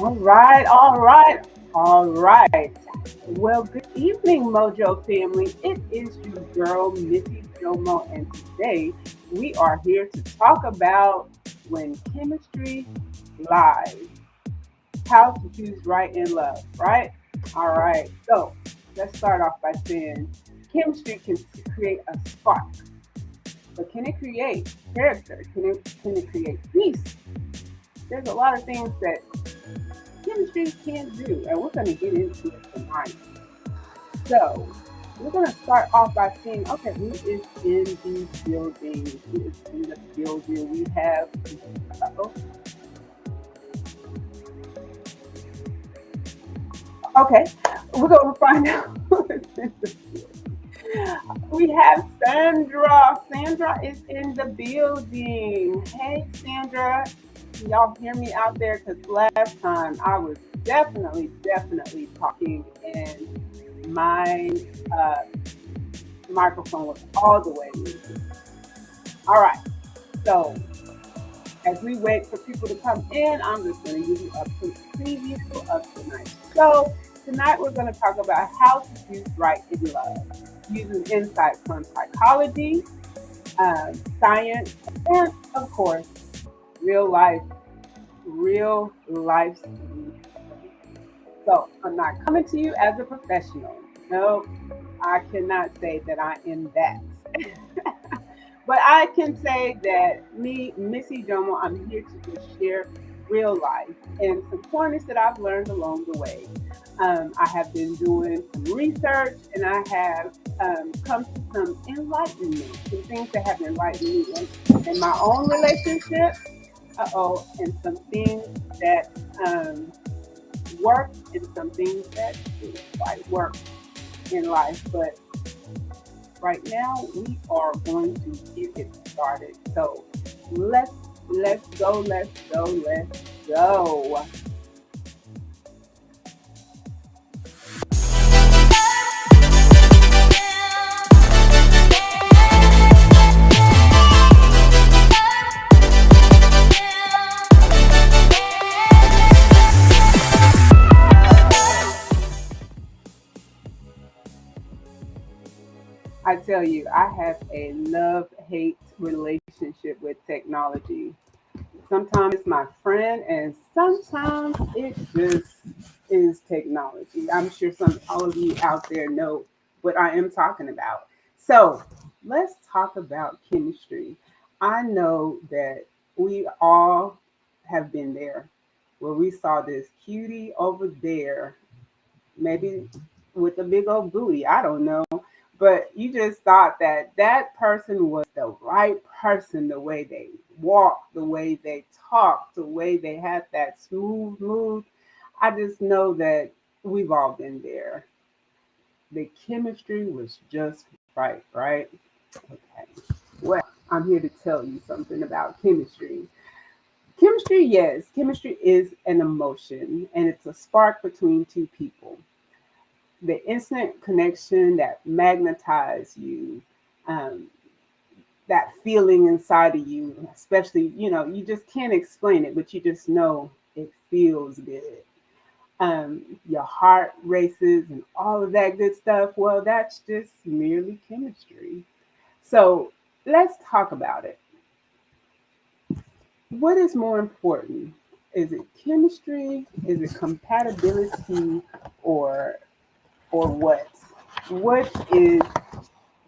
All right, all right, all right. Well, good evening, Mojo family. It is your girl, Missy Jomo, and today we are here to talk about when chemistry lies, how to choose right in love, right? All right, so let's start off by saying chemistry can create a spark, but can it create character? Can it create peace? There's a lot of things that chemistry can't do, and we're going to get into it tonight. So, we're going to start off by saying, okay, who is in the building? Who is in the building? We have, oh, okay, we're going to find out who is in the building. We have Sandra. Sandra is in the building. Hey, Sandra. Can y'all hear me out there? Because last time I was definitely talking and my uh, microphone was all the way muted. All right. So as we wait for people to come in, I'm just going to give you a quick preview of tonight's show. Tonight we're going to talk about how to choose right in love using insights from psychology, science, and of course, real life, real life stories. So I'm not coming to you as a professional. No, I cannot say that I am that. But I can say that me, Missy Jomo, I'm here to just share real life and some pointers that I've learned along the way. I have been doing some research and I have come to some enlightenment, some things that have enlightened me in my own relationship, and some things that work and some things that didn't quite work in life. But right now we are going to get it started. So let's let's go. I tell you, I have a love hate relationship with technology. Sometimes it's my friend, and sometimes it just is technology. I'm sure some all of you out there know what I am talking about. So let's talk about chemistry. I know that we all have been there where we saw this cutie over there, maybe with a big old booty. I don't know. But you just thought that that person was the right person, the way they walked, the way they talked, the way they had that smooth move. I just know that we've all been there. The chemistry was just right, right? Okay. Well, I'm here to tell you something about chemistry. Chemistry, yes, chemistry is an emotion and it's a spark between two people. The instant connection that magnetizes you, um, that feeling inside of you, especially, you just can't explain it, but you just know it feels good. Your heart races and all of that good stuff. Well, that's just merely chemistry. So let's talk about it. What is more important? Is it chemistry? Is it compatibility? Or or what? What is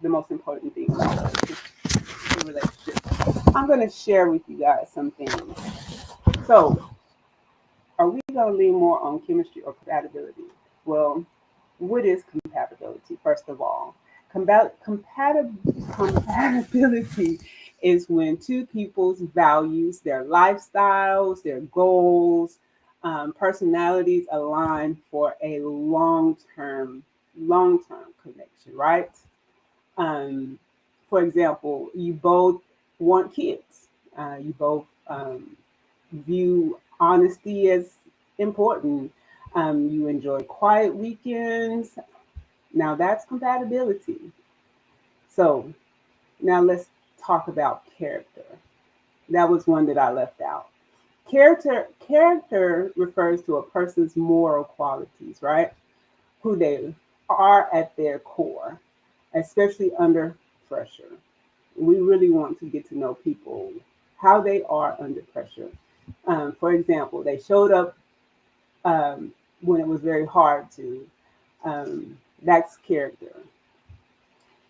the most important thing about the relationship? I'm going to share with you guys some things. So, are we going to lean more on chemistry or compatibility? Well, what is compatibility, first of all? Compatibility is when two people's values, their lifestyles, their goals, personalities align for a long term connection, right? Um, for example, you both want kids. You both view honesty as important. You enjoy quiet weekends. Now that's compatibility. So now let's talk about character. That was one that I left out. Character refers to a person's moral qualities, right? Who they are at their core, especially under pressure. We really want to get to know people, how they are under pressure. For example, they showed up when it was very hard to. That's character.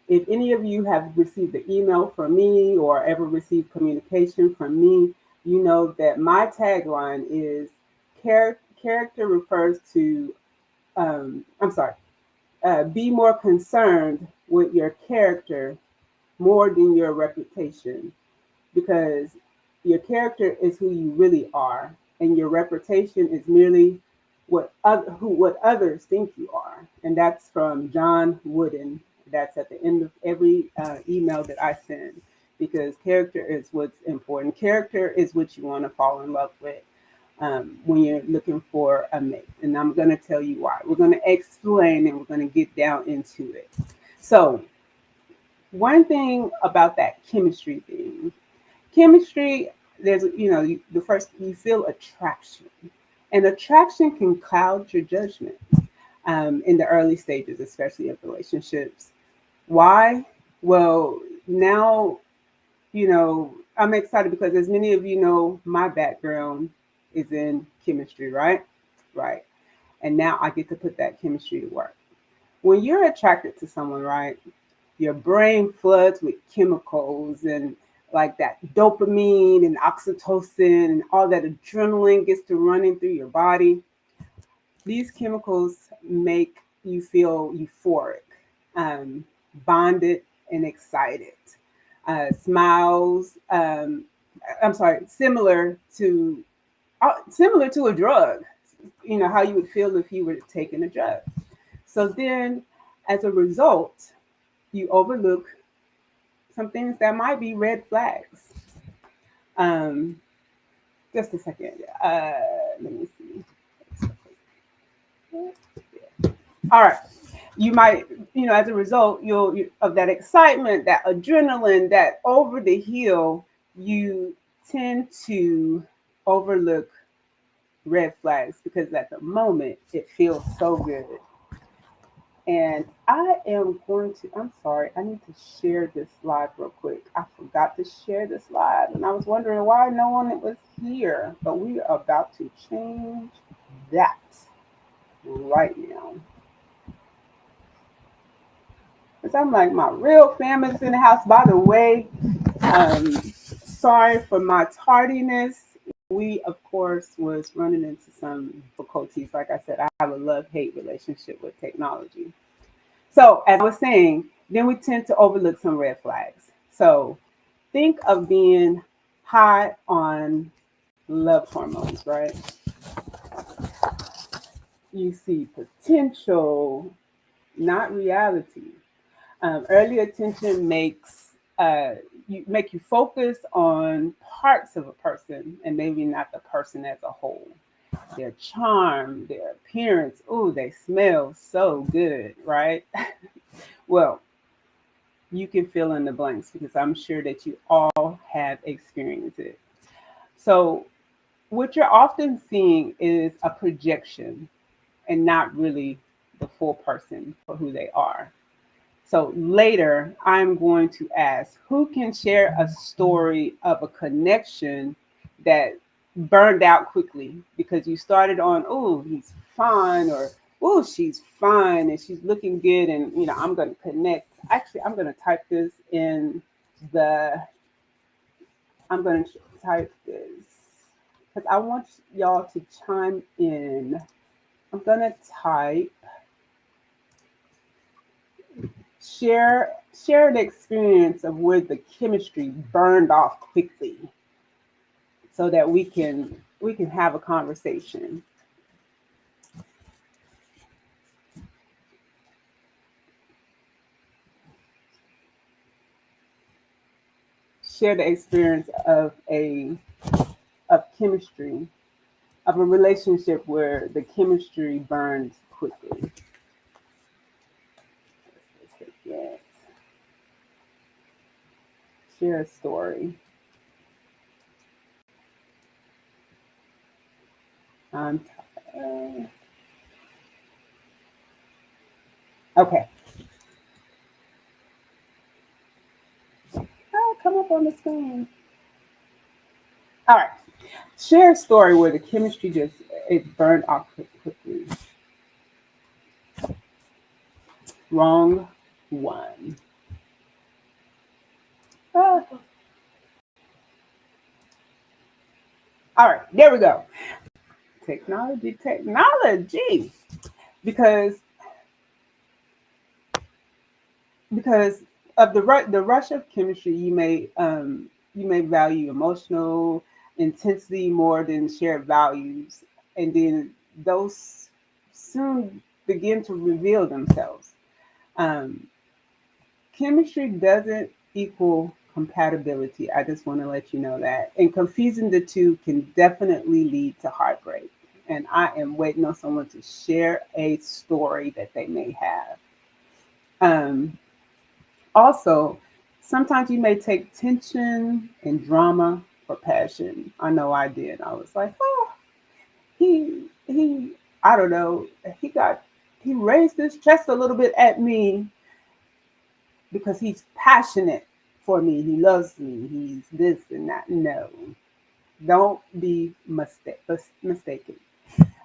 If any of you have received an email from me or ever received communication from me, you know that my tagline is character refers to, I'm sorry, be more concerned with your character more than your reputation, because your character is who you really are, and your reputation is merely what others think you are. And that's from John Wooden. That's at the end of every email that I send, because character is what's important. Character is what you want to fall in love with when you're looking for a mate. And I'm going to tell you why. We're going to explain and we're going to get down into it. So, one thing about that chemistry thing, chemistry, there's, the first, you feel attraction, and attraction can cloud your judgment in the early stages, especially of relationships. Why? Well, now, I'm excited because, as many of you know, my background is in chemistry, right? Right. And now I get to put that chemistry to work. When you're attracted to someone, right, your brain floods with chemicals, and like that dopamine and oxytocin and all that adrenaline gets to running through your body. These chemicals make you feel euphoric, um, bonded, and excited. Smiles. I'm sorry. Similar to a drug. You know how you would feel if you were taking a drug. So then, as a result, you overlook some things that might be red flags. Um, just a second. Let me see. All right. You might, as a result, of that excitement, that adrenaline, that over the hill, you tend to overlook red flags because at the moment it feels so good. And I am going to, I'm sorry, I need to share this live real quick. I forgot to share this live, and I was wondering why no one was here. But we are about to change that right now. Because I'm like, my real family's in the house. By the way, sorry for my tardiness. We, of course, was running into some difficulties. Like I said, I have a love-hate relationship with technology. So, as I was saying, then we tend to overlook some red flags. So, think of being high on love hormones, right? You see potential, not reality. Early attention make you focus on parts of a person and maybe not the person as a whole. Their charm, their appearance. Oh, they smell so good, right? Well, you can fill in the blanks because I'm sure that you all have experienced it. So, what you're often seeing is a projection and not really the full person for who they are. So, later, I'm going to ask who can share a story of a connection that burned out quickly because you started on, oh, he's fine, or oh, she's fine and she's looking good, and I'm going to connect. Actually, I'm going to type this in the I'm going to type this because I want y'all to chime in. I'm going to type share the experience of where the chemistry burned off quickly so that we can have a conversation. Share the experience of chemistry, of a relationship where the chemistry burns quickly. Yes. Share a story. I'm okay. Oh, come up on the screen. All right. Share a story where the chemistry just it burned off quickly. Wrong one. Ah, all right, there we go. Technology. Because because of the rush of chemistry, you may value emotional intensity more than shared values, and then those soon begin to reveal themselves. Um, Chemistry doesn't equal compatibility. I just want to let you know that. And confusing the two can definitely lead to heartbreak. And I am waiting on someone to share a story that they may have. Um, Also, sometimes you may take tension and drama for passion. I know I did. I was like, oh, he, I don't know, he raised his chest a little bit at me because he's passionate for me. He loves me. He's this and that. No, don't be mistaken.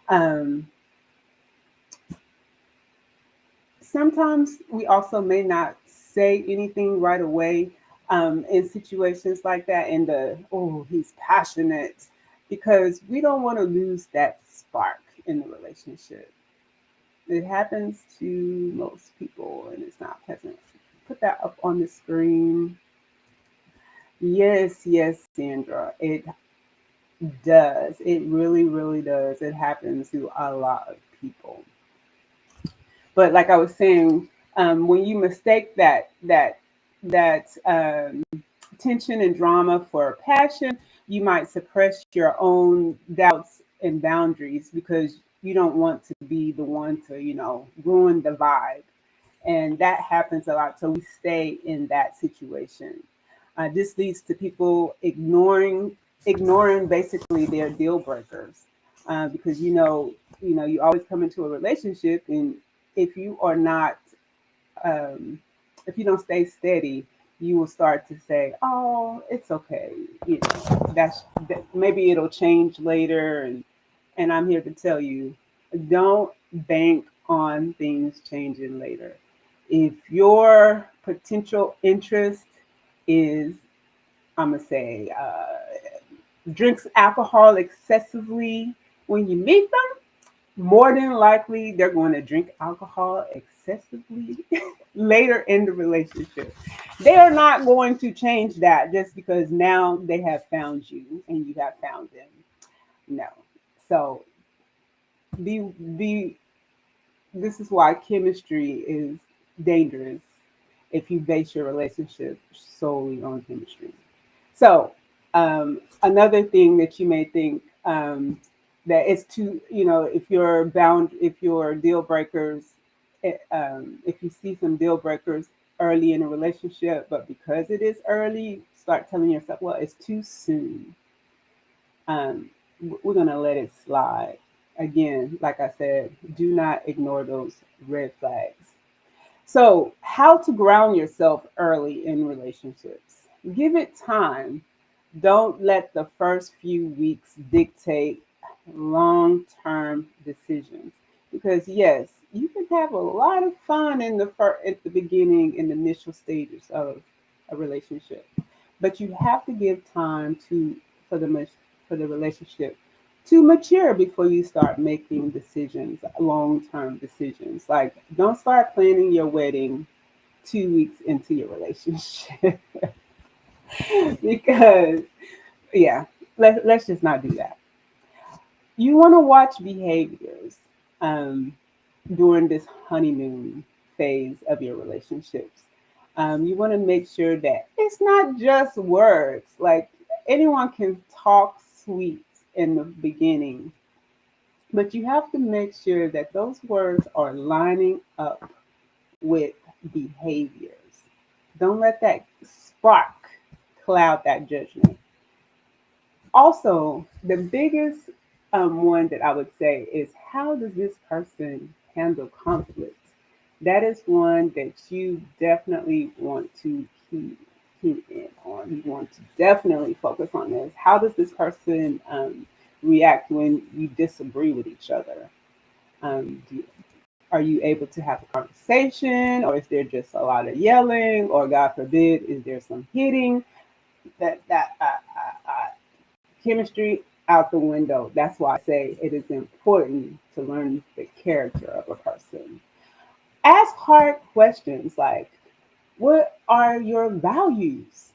Um, Sometimes we also may not say anything right away in situations like that. And oh, he's passionate because we don't want to lose that spark in the relationship. It happens to most people and it's not pleasant. Put that up on the screen. Yes, yes, Sandra. It does. It really, really does. It happens to a lot of people. But like I was saying, when you mistake that tension and drama for passion, you might suppress your own doubts and boundaries because you don't want to be the one to, ruin the vibe. And that happens a lot. So we stay in that situation. This leads to people ignoring basically their deal breakers because you always come into a relationship, and if you are not um, if you don't stay steady, you will start to say, "Oh, it's okay. Maybe it'll change later." And I'm here to tell you, don't bank on things changing later. If your potential interest is, I'm gonna say, drinks alcohol excessively when you meet them, more than likely they're going to drink alcohol excessively later in the relationship. They are not going to change that just because now they have found you and you have found them. No. So be this is why chemistry is dangerous if you base your relationship solely on chemistry. So, another thing that you may think that it's too, if your deal breakers, if you see some deal breakers early in a relationship, but because it is early, start telling yourself, well, it's too soon. We're going to let it slide. Again, like I said, do not ignore those red flags. So, how to ground yourself early in relationships? Give it time. Don't let the first few weeks dictate long term decisions. Because, yes, you can have a lot of fun at the beginning, in the initial stages of a relationship, but you have to give time for for the relationship to mature before you start making decisions, long term decisions. Like, don't start planning your wedding 2 weeks into your relationship because, yeah, let's just not do that. You want to watch behaviors um, during this honeymoon phase of your relationships. You want to make sure that it's not just words. Like, anyone can talk sweet in the beginning, but you have to make sure that those words are lining up with behaviors. Don't let that spark cloud that judgment. Also, the biggest one that I would say is, how does this person handle conflict? That is one that you definitely want to keep in on. You want to definitely focus on this. How does this person react when you disagree with each other? Are you able to have a conversation, or is there just a lot of yelling, or God forbid, is there some hitting? That chemistry out the window. That's why I say it is important to learn the character of a person. Ask hard questions like, what are your values?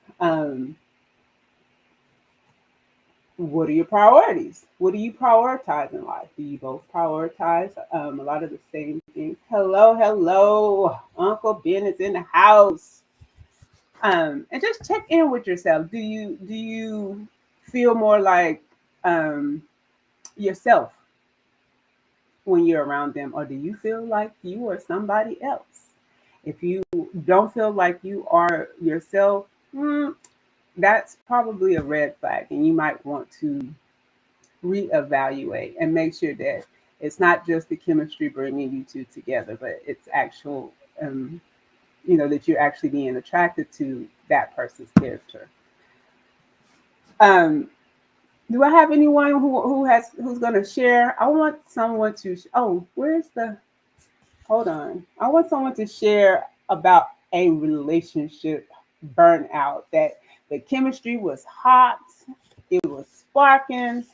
What are your priorities? What do you prioritize in life? Do you both prioritize a lot of the same things? Hello, hello. Uncle Ben is in the house. And just check in with yourself. Do you feel more like um, yourself when you're around them, or do you feel like you are somebody else? If you don't feel like you are yourself, that's probably a red flag, and you might want to reevaluate and make sure that it's not just the chemistry bringing you two together, but it's actual, um, that you're actually being attracted to that person's character. Um, do I have anyone who's going to share? I want someone to. Oh, where's the? Hold on. I want someone to share about a relationship burnout, that the chemistry was hot, it was sparking,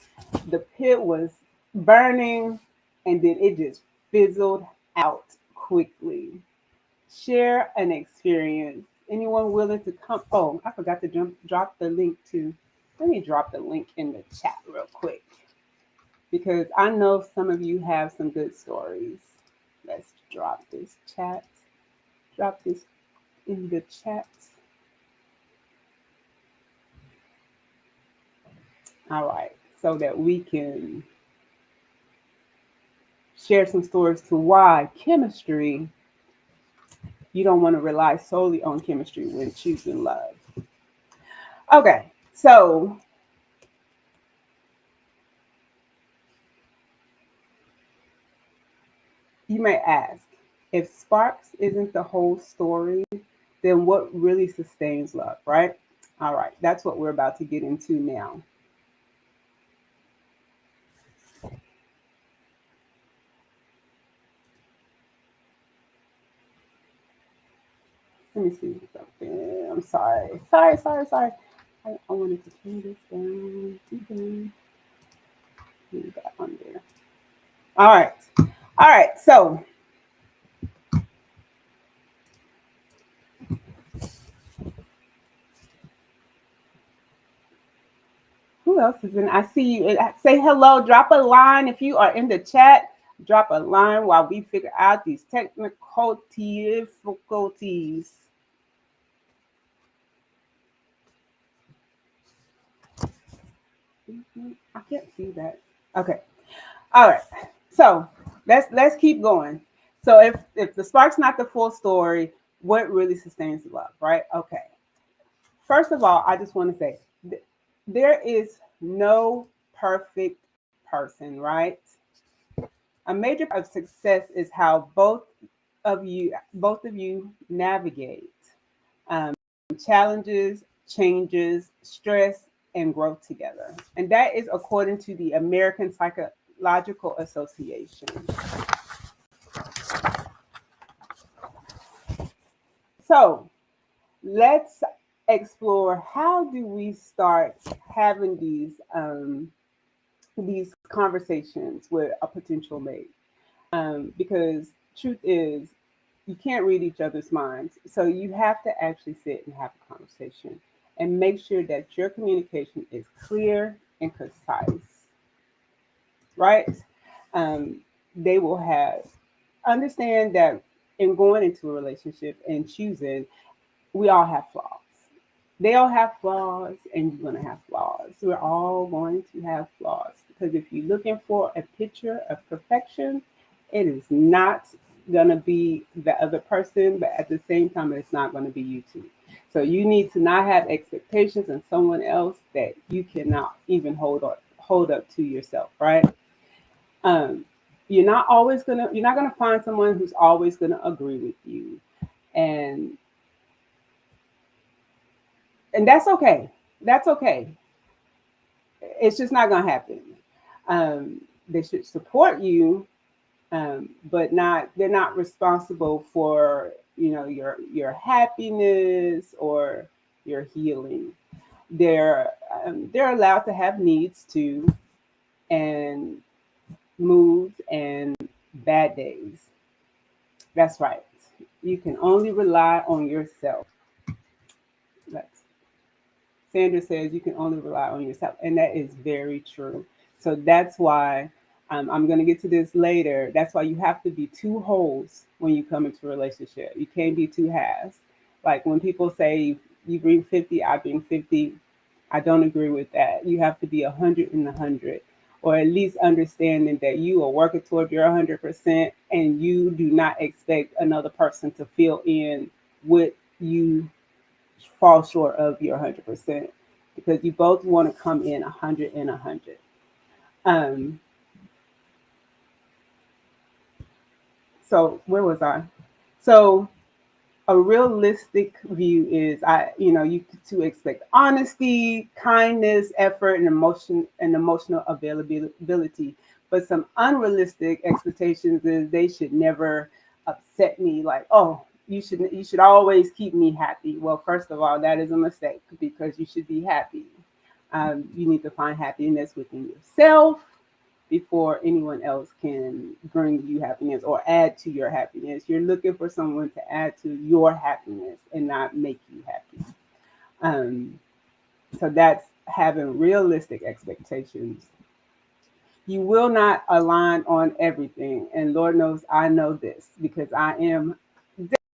the pit was burning, and then it just fizzled out quickly. Share an experience. Anyone willing to come? Oh, I forgot to drop the link to. Let me drop the link in the chat real quick, because I know some of you have some good stories. Let's drop this chat. Drop this in the chat. All right, so that we can share some stories to why chemistry, you don't want to rely solely on chemistry when choosing love. Okay, so you may ask, if sparks isn't the whole story, then what really sustains love, right? All right, that's what we're about to get into now. Let me see something. I'm sorry. Sorry. I wanted to turn this down. Leave that on there. All right. All right. So who else is in? I see you. Say hello. Drop a line if you are in the chat. Drop a line while we figure out these technical difficulties. I can't see that. Okay. All right. So let's keep going. So if the spark's not the full story, what really sustains love, right? Okay. First of all, I just want to say there is no perfect person, right? A major part of success is how both of you navigate um, challenges, changes, stress, and growth together. And that is according to the American Psychological Association. So let's explore, how do we start having these conversations with a potential mate, because truth is, you can't read each other's minds, so you have to actually sit and have a conversation and make sure that your communication is clear and concise, right? um, they will have understand that in going into a relationship and choosing, we all have flaws. They all have flaws, and you're going to have flaws. We're all going to have flaws, because if you're looking for a picture of perfection, it is not going to be the other person, but at the same time, it's not going to be you too. So you need to not have expectations in someone else that you cannot even hold up to yourself, right? Um, you're not gonna find someone who's always gonna agree with you, and that's okay. That's okay. It's just not gonna happen. They should support you, but not they're not responsible for your happiness or your healing. They're allowed to have needs too, and moods and bad days. That's right. You can only rely on yourself. That's Sandra says you can only rely on yourself, and that is very true. So that's why I'm going to get to this later. That's why you have to be two wholes when you come into a relationship. You can't be two halves. Like when people say you bring 50, I bring 50, I don't agree with that. You have to be 100 and 100, or at least understanding that you are working toward your 100%, and you do not expect another person to fill in what you fall short of your 100%, because you both want to come in 100 and 100. Um, so where was I? So a realistic view is you to expect honesty, kindness, effort, and emotional availability. But some unrealistic expectations is they should never upset me. Like, oh, you should always keep me happy. Well, first of all, that is a mistake, because you should be happy. You need to find happiness within yourself before anyone else can bring you happiness or add to your happiness. You're looking for someone to add to your happiness and not make you happy. Um, so that's having realistic expectations. You will not align on everything. And Lord knows I know this, because I am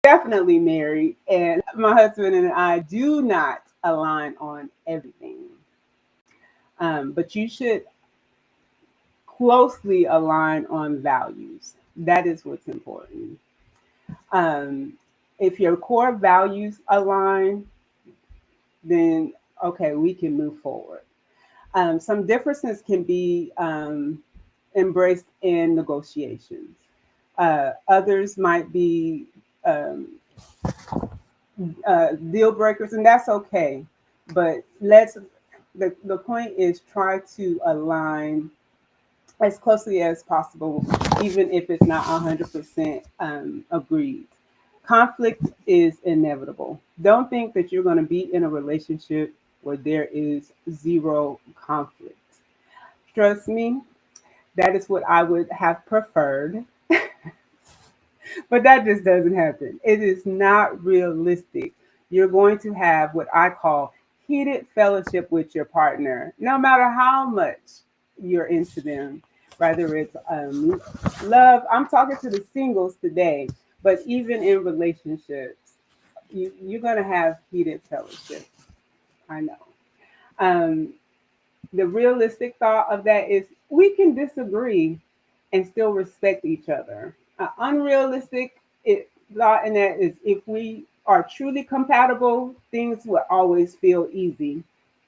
definitely married, and my husband and I do not align on everything. But you should closely align on values. That is what's important. Um, if your core values align, then okay, we can move forward. Some differences can be embraced in negotiations. Others might be um, deal breakers, and that's okay. But the point is try to align as closely as possible, even if it's not 100% agreed. Conflict is inevitable. Don't think that you're going to be in a relationship where there is zero conflict. Trust me, that is what I would have preferred, but that just doesn't happen. It is not realistic. You're going to have what I call heated fellowship with your partner, no matter how much you're into them, whether it's love. I'm talking to the singles today, but even in relationships, you're going to have heated fellowship. I know. Um, the realistic thought of that is we can disagree and still respect each other. Unrealistic thought in that is if we are truly compatible, things will always feel easy.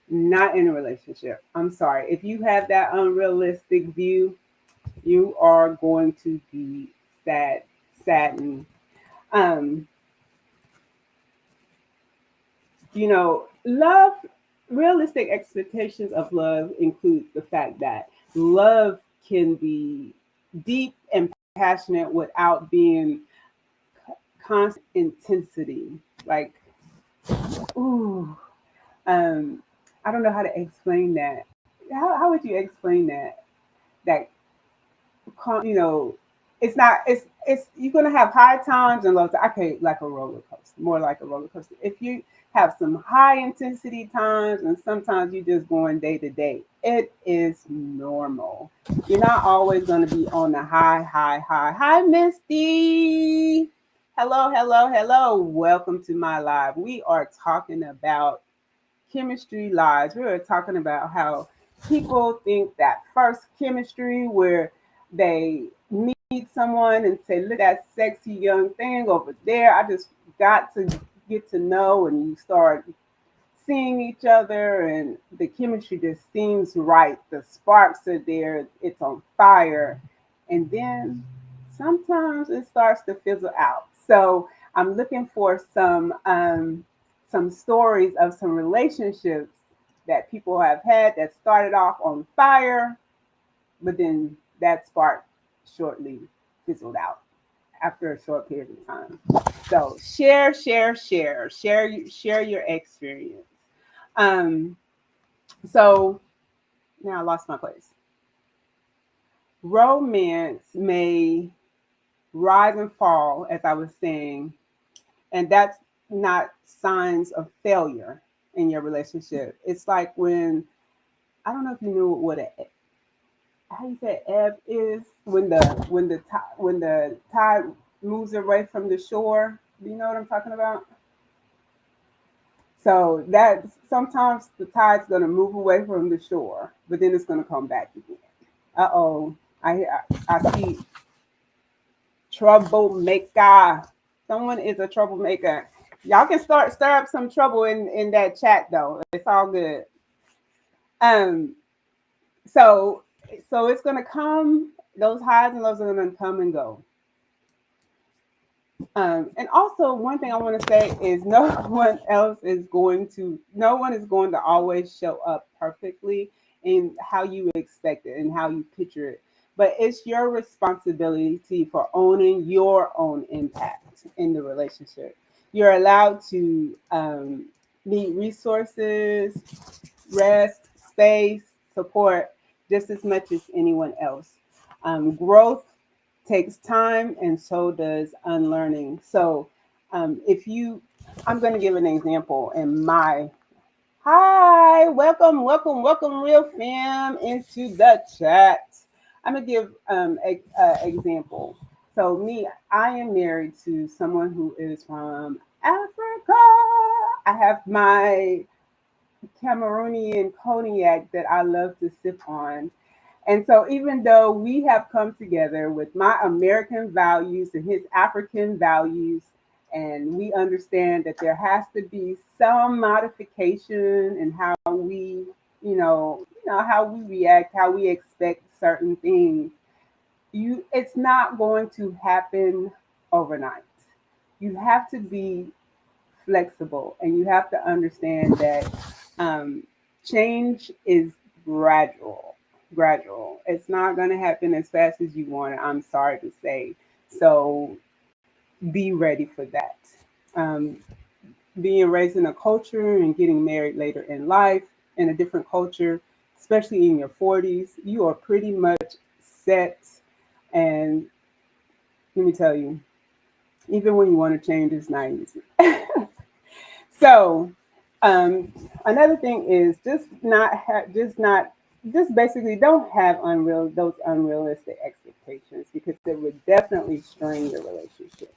Not in a relationship. I'm sorry. If you have that unrealistic view, you are going to be saddened. Um, love, realistic expectations of love include the fact that love can be deep and passionate without being constant intensity. Like, ooh, um, I don't know how to explain that. How would you explain that? That you know, it's not. It's you're gonna have high times and low times. Okay, like a roller coaster, more like a roller coaster. If you have some high intensity times and sometimes you're just going day to day, it is normal. You're not always gonna be on the high, high, high. Hi, Misty. Hello, hello, hello. Welcome to my live. We are talking about chemistry lies. We were talking about how people think that first chemistry where they meet someone and say, look at that sexy young thing over there. I just got to get to know, and you start seeing each other and the chemistry just seems right. The sparks are there, it's on fire. And then sometimes it starts to fizzle out. So I'm looking for some stories of some relationships that people have had that started off on fire, but then that spark shortly fizzled out after a short period of time. So share your experience. Um, so now I lost my place. Romance may rise and fall, as I was saying, and that's not signs of failure in your relationship. It's like when I don't know if you knew what a how you say ebb is when the tide moves away from the shore. Do you know what I'm talking about? So that sometimes the tide's gonna move away from the shore, but then it's gonna come back again. Uh oh, I see troublemaker. Someone is a troublemaker. Y'all can start stir up some trouble in that chat though. It's all good. Um, so so it's gonna come. Those highs and lows are gonna come and go. And also, one thing I want to say is no one is going to always show up perfectly in how you expect it and how you picture it. But it's your responsibility for owning your own impact in the relationship. You're allowed to need resources, rest, space, support just as much as anyone else. Growth takes time, and so does unlearning. So, if you, I'm going to give an example in my hi, welcome, real fam into the chat. I'm gonna give a example. So me, I am married to someone who is from Africa. I have my Cameroonian cognac that I love to sip on. And so, even though we have come together with my American values and his African values, and we understand that there has to be some modification in how we, how we react, how we expect certain things. It's not going to happen overnight. You have to be flexible, and you have to understand that um, change is gradual. Gradual. It's not going to happen as fast as you want it. I'm sorry to say. So be ready for that. Um, Being raised in a culture and getting married later in life in a different culture, especially in your 40s, you are pretty much set. And let me tell you, even when you want to change, it's not easy. So, another thing is just basically don't have those unrealistic expectations because it would definitely strain your relationship.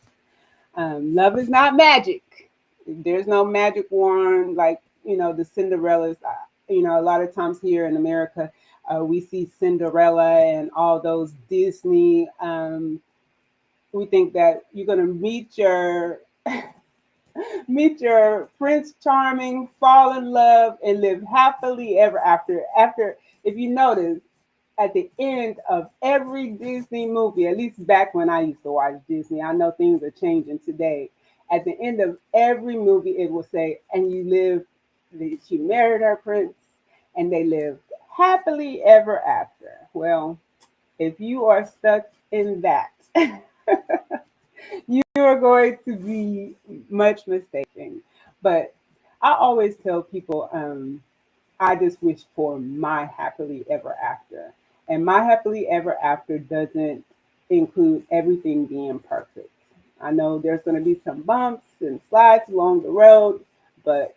Love is not magic. There's no magic wand like the Cinderellas. A lot of times here in America, we see Cinderella and all those Disney. We think that you're gonna meet your Prince Charming, fall in love, and live happily ever after. After, if you notice, at the end of every Disney movie, at least back when I used to watch Disney, I know things are changing today. At the end of every movie, it will say, and she married her prince, and they lived happily ever after. Well, if you are stuck in that, you are going to be much mistaken. But I always tell people, I just wish for my happily ever after. And my happily ever after doesn't include everything being perfect. I know there's going to be some bumps and slides along the road, but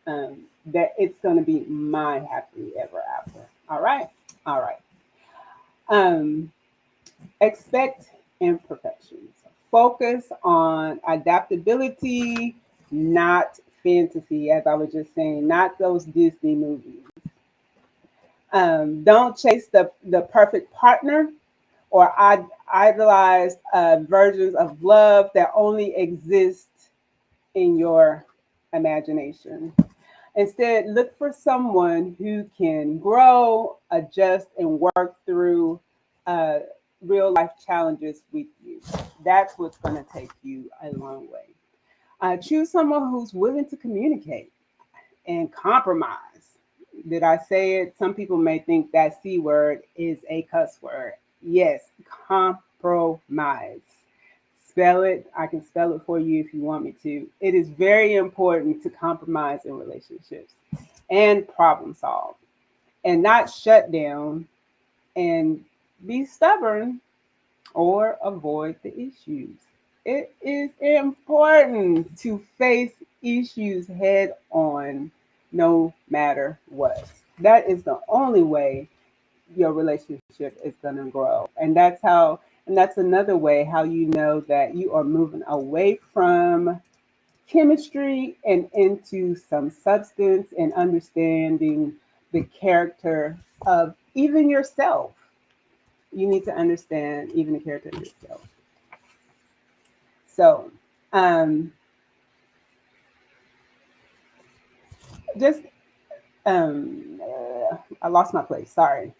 that it's going to be my happily ever after. All right? All right. Um, Expect imperfections. Focus on adaptability, not fantasy, as I was just saying, not those Disney movies. Don't chase the perfect partner or idolize versions of love that only exist in your imagination. Instead, look for someone who can grow, adjust, and work through uh, real life challenges with you. That's what's going to take you a long way. Choose someone who's willing to communicate and compromise. Did I say it? Some people may think that C word is a cuss word. Yes, compromise. Spell it. I can spell it for you if you want me to. It is very important to compromise in relationships and problem solve and not shut down and be stubborn or avoid the issues. It is important to face issues head on no matter what. That is the only way your relationship is going to grow. And that's another way how you know that you are moving away from chemistry and into some substance and understanding the character of even yourself. You need to understand even the character of yourself. So, um, just I lost my place. Sorry.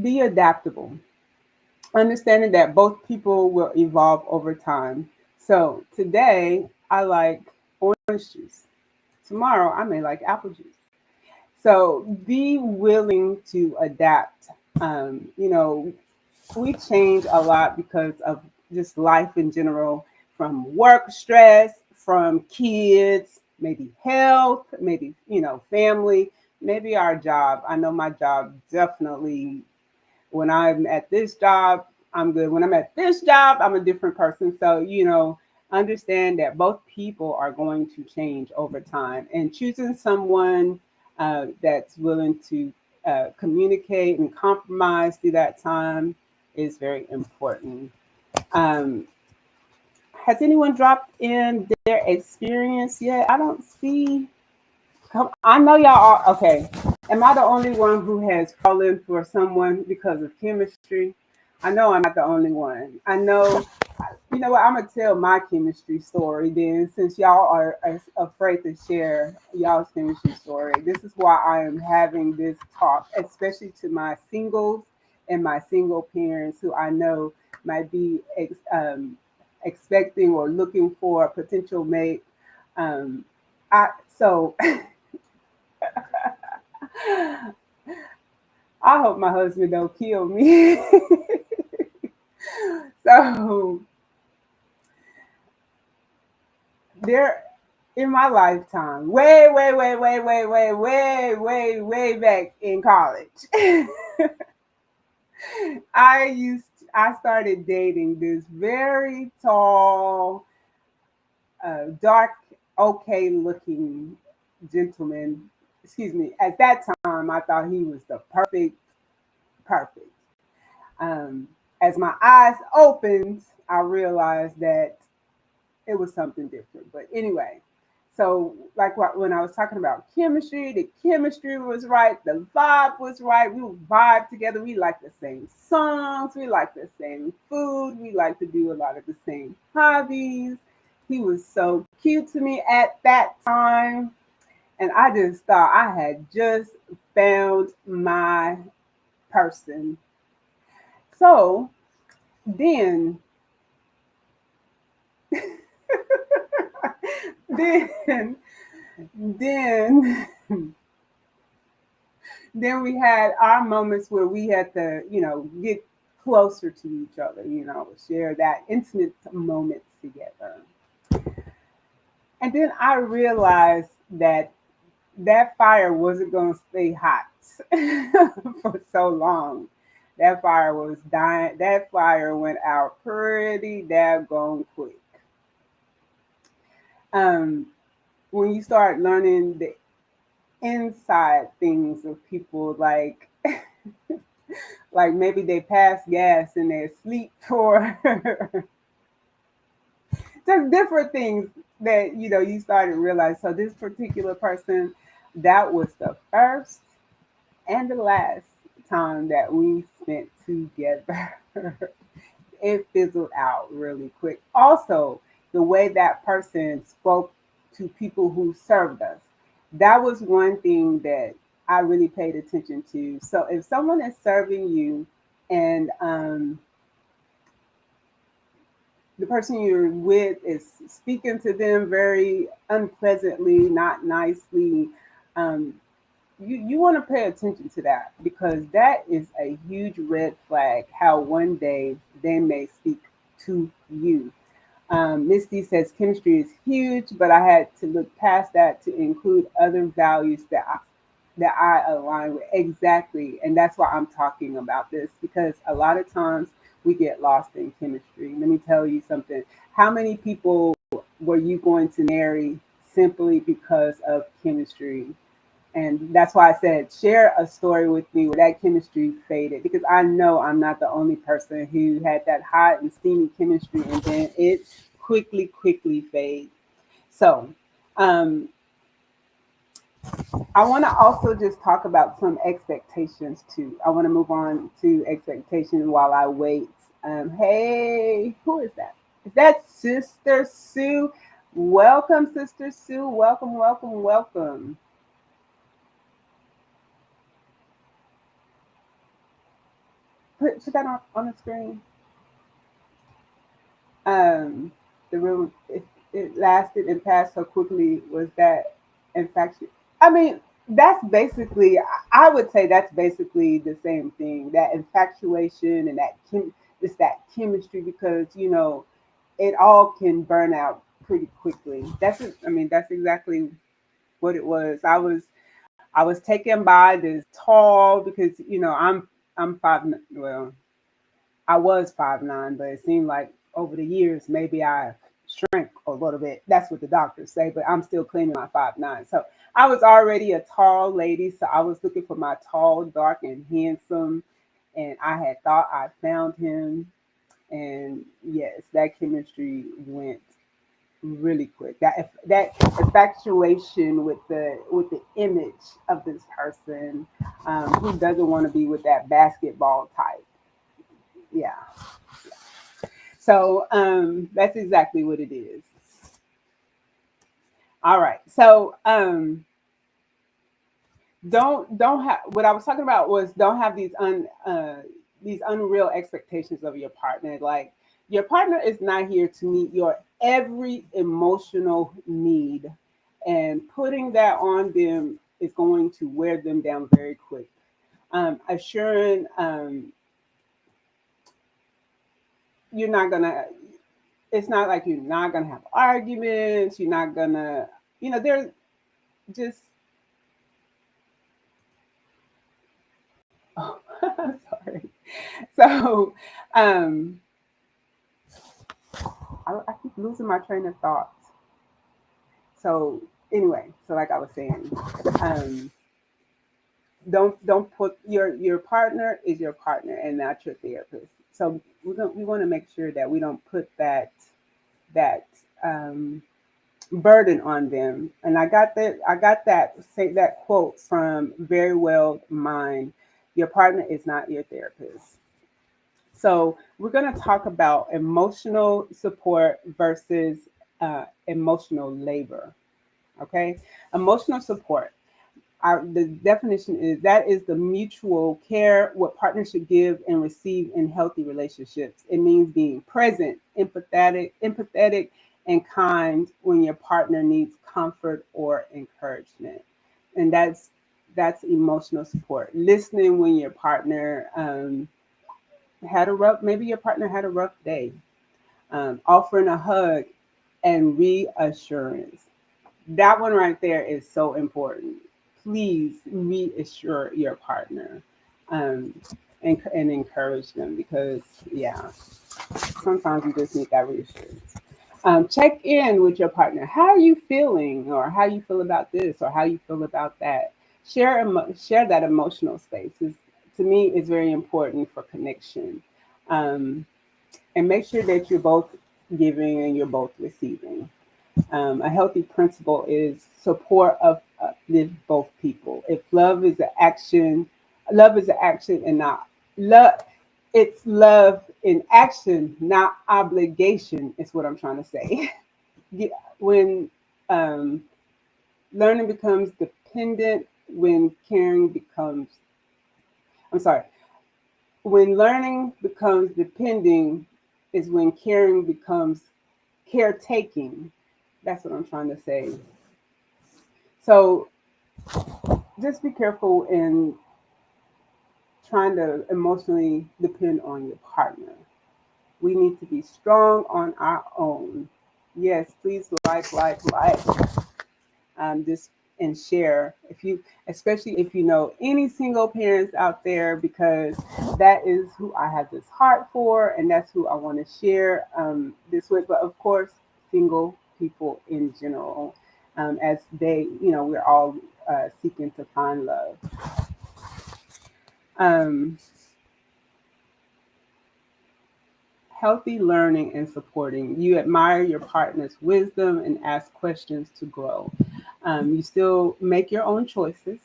Be adaptable, understanding that both people will evolve over time. So today I like orange juice. Tomorrow I may like apple juice. So be willing to adapt. You know, we change a lot because of just life in general, from work stress, from kids, maybe health, maybe, family, maybe our job. I know my job definitely, when I'm at this job, I'm good. When I'm at this job, I'm a different person. So, understand that both people are going to change over time, and choosing someone that's willing to communicate and compromise through that time is very important. Um, has anyone dropped in their experience yet? I don't see. I know y'all are okay. Am I the only one who has fallen for someone because of chemistry? I know I'm not the only one. I know. You know what? I'm gonna tell my chemistry story then, since y'all are afraid to share y'all's chemistry story. This is why I am having this talk, especially to my singles and my single parents who I know might be expecting or looking for a potential mate. Um, so I hope my husband don't kill me. So there in my lifetime, way back in college, I started dating this very tall, dark, okay looking gentleman. Excuse me. At that time, I thought he was the perfect. Um, as my eyes opened, I realized that it was something different. But anyway, so like when I was talking about chemistry, the chemistry was right, the vibe was right. We would vibe together. We like the same songs, we like the same food, we like to do a lot of the same hobbies. He was so cute to me at that time. And I just thought I had just found my person. So then, then, then then we had our moments where we had to, get closer to each other, share that intimate moments together. And then I realized that that fire wasn't going to stay hot for so long. That fire was dying. That fire went out pretty daggone quick. Um, when you start learning the inside things of people, like maybe they pass gas in their sleep or just different things that you started to realize. So this particular person, that was the first and the last time that we spent together. It fizzled out really quick. Also, the way that person spoke to people who served us. That was one thing that I really paid attention to. So if someone is serving you and the person you're with is speaking to them very unpleasantly, not nicely, um, you want to pay attention to that because that is a huge red flag how one day they may speak to you. Misty says chemistry is huge, but I had to look past that to include other values that I align with. Exactly. And that's why I'm talking about this because a lot of times we get lost in chemistry. Let me tell you something. How many people were you going to marry simply because of chemistry? And that's why I said, share a story with me where that chemistry faded because I know I'm not the only person who had that hot and steamy chemistry and then it quickly fades. So, um, I want to also just talk about some expectations too. I want to move on to expectations while I wait. Hey, who is that? Is that Sister Sue? Welcome, Sister Sue. Welcome. Put that on the screen. Um, the room it lasted and passed so quickly. Was that infection? I mean, that's basically. I would say that's basically the same thing. That infatuation and it's that chemistry because it all can burn out pretty quickly. I mean, that's exactly what it was. I was taken by this tall because I'm five. Well, I was 5'9", but it seemed like over the years maybe I shrank a little bit. That's what the doctors say, but I'm still claiming my 5'9". So I was already a tall lady, so I was looking for my tall, dark, and handsome, and I had thought I found him. And yes, that chemistry went really quick. That infatuation with the image of this person, who doesn't want to be with that basketball type. Yeah. So that's exactly what it is. All right. So don't have what I was talking about was don't have these unreal expectations of your partner. Like your partner is not here to meet your every emotional need, and putting that on them is going to wear them down very quick. Assuring you're not gonna it's not like you're not gonna have arguments. You're not gonna, they're just. Oh, sorry. So, um, I keep losing my train of thought. So anyway, so like I was saying, um, don't put your partner is your partner and not your therapist. So we want to make sure that we don't put that um, burden on them. And I got that say that quote from Very Well Mind. Your partner is not your therapist. So we're going to talk about emotional support versus emotional labor. Okay, emotional support. The definition is that is the mutual care what partners should give and receive in healthy relationships. It means being present, empathetic, and kind when your partner needs comfort or encouragement, and that's emotional support. Listening when your partner had a rough, maybe your partner had a rough day. Offering a hug and reassurance. That one right there is so important. Please reassure your partner, um, and encourage them because, yeah, sometimes you just need that reassurance. Check in with your partner. How are you feeling, or how you feel about this, or how you feel about that. Share that emotional space. To me, is very important for connection, um, and make sure that you're both giving and you're both receiving. A healthy principle is support of uplift both people. If love is an action and not love. It's love in action, not obligation, is what I'm trying to say. Yeah, when um, learning becomes dependent, when caring becomes, I'm sorry, when learning becomes depending is when caring becomes caretaking. That's what I'm trying to say. So just be careful in trying to emotionally depend on your partner. We need to be strong on our own. Yes, please like, this and share if you, especially if you know any single parents out there, because that is who I have this heart for, and that's who I want to share this with. But of course, single people in general, as they, we're all seeking to find love. Um, Healthy learning and supporting. You admire your partner's wisdom and ask questions to grow. You still make your own choices,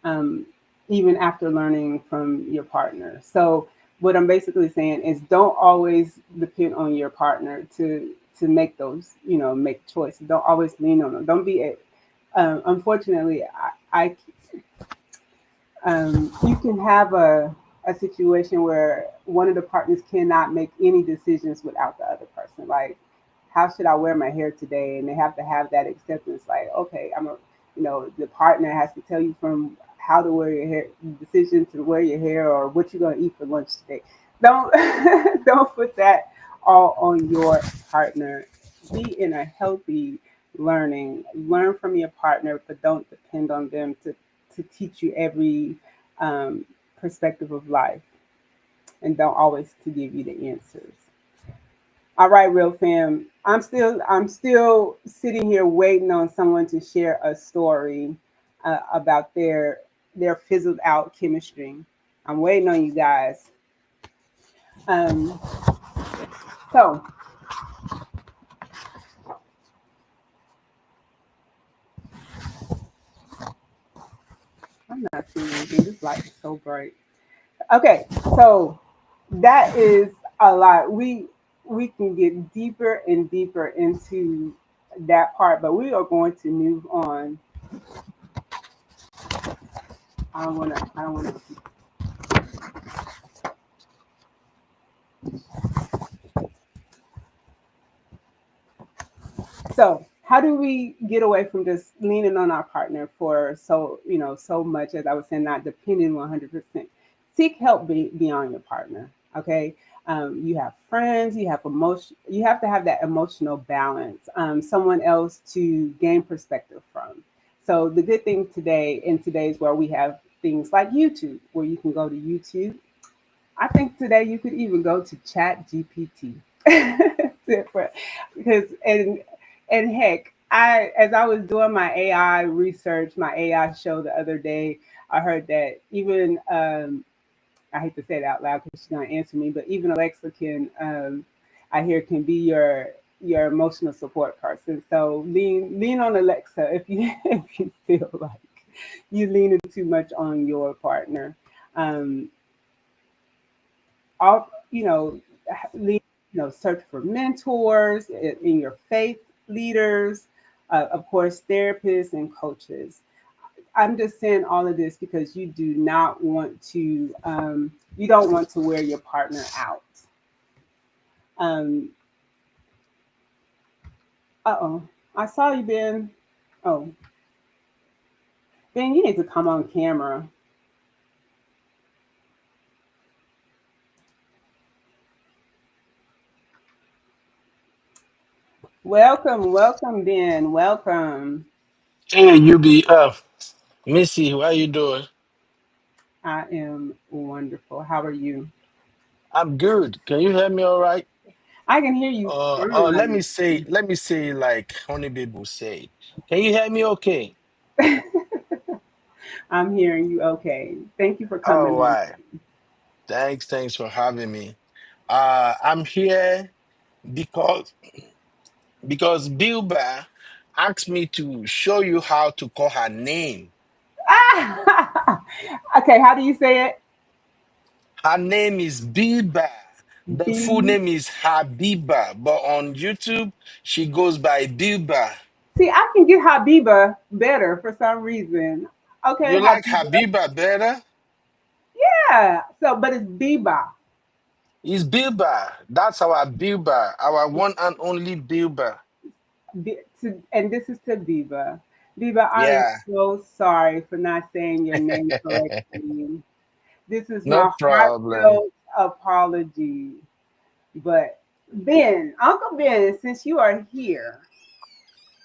um, even after learning from your partner. So, what I'm basically saying is, don't always depend on your partner to make those, make choices. Don't always lean on them. Don't be a. Unfortunately, you can have a situation where one of the partners cannot make any decisions without the other person. Like, how should I wear my hair today? And they have to have that acceptance. Like, okay, the partner has to tell you from how to wear your hair, decision to wear your hair, or what you're gonna eat for lunch today. Don't don't put that all on your partner. Be in a healthy learn from your partner, but don't depend on them to teach you every um, perspective of life, and don't always to give you the answers. All right, real fam. I'm still sitting here waiting on someone to share a story about their fizzled out chemistry. I'm waiting on you guys. Um, so I'm not seeing anything. This light is so bright. Okay, so that is a lot. We can get deeper and deeper into that part, but we are going to move on. I don't wanna. So how do we get away from just leaning on our partner for so much, as I was saying, not depending 100%? Seek help beyond your partner. Okay. You have friends, you have emotion, you have to have that emotional balance, someone else to gain perspective from. So the good thing today, in today's world, we have things like YouTube, where you can go to YouTube. I think today you could even go to Chat GPT. Because and heck, I as I was doing my AI research, my AI show the other day, I heard that even I hate to say it out loud because she's gonna answer me, but even Alexa can, I hear, can be your emotional support person. So lean on Alexa if you if you feel like you leaning too much on your partner. Um, all lead, search for mentors in your faith leaders, of course therapists and coaches. I'm just saying all of this because you do not want to you don't want to wear your partner out. um uh-oh, I saw you, Ben. Oh, Ben, you need to come on camera. Welcome, Ben, welcome. Hey, UBF. Missy, how you doing? I am wonderful. How are you? I'm good. Can you hear me all right? I can hear you Let me fine. say like Honey Babe will say. Can you hear me okay? I'm hearing you okay. Thank you for All coming on. right. Thanks for having me. I'm here because Bilba asked me to show you how to call her name. Ah! Okay, how do you say it? Her name is Biba. The full B. name is Habiba, but on YouTube she goes by Biba. See, I can get Habiba better for some reason. Okay, You like Habiba. Habiba better? Yeah. So, but it's Biba. It's Bilba. That's our Bilba, our one and only Bilba. And this is to Biba. Biba, I am Yeah, so sorry for not saying your name correctly. This is no my problem. heartfelt apology. But Ben, Uncle Ben, since you are here,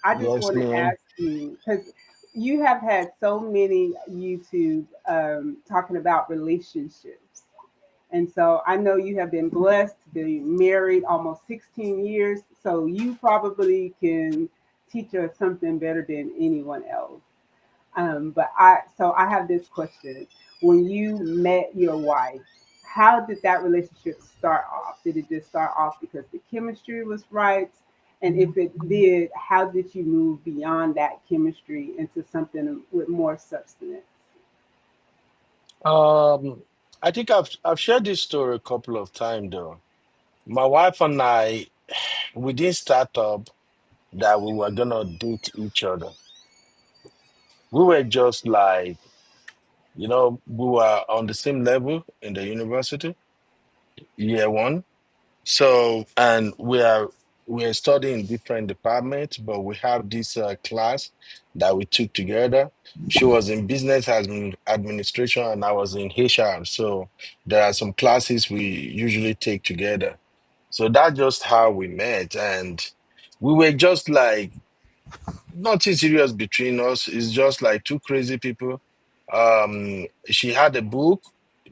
I just Yes, want to ma'am. ask you because you have had so many YouTube talking about relationships. And so I know you have been blessed to be married almost 16 years. So you probably can teach us something better than anyone else. So I have this question. When you met your wife, how did that relationship start off? Did it just start off because the chemistry was right? And if it did, how did you move beyond that chemistry into something with more substance? Um, I think I've shared this story a couple of times though. My wife and I, we didn't start up that we were gonna date each other. We were just like, we were on the same level in the university, year one. So, and we are studying different departments, but we have this class that we took together. She was in administration, and I was in HR. So there are some classes we usually take together. So that's just how we met, and we were just like nothing serious between us. It's just like two crazy people. She had a book.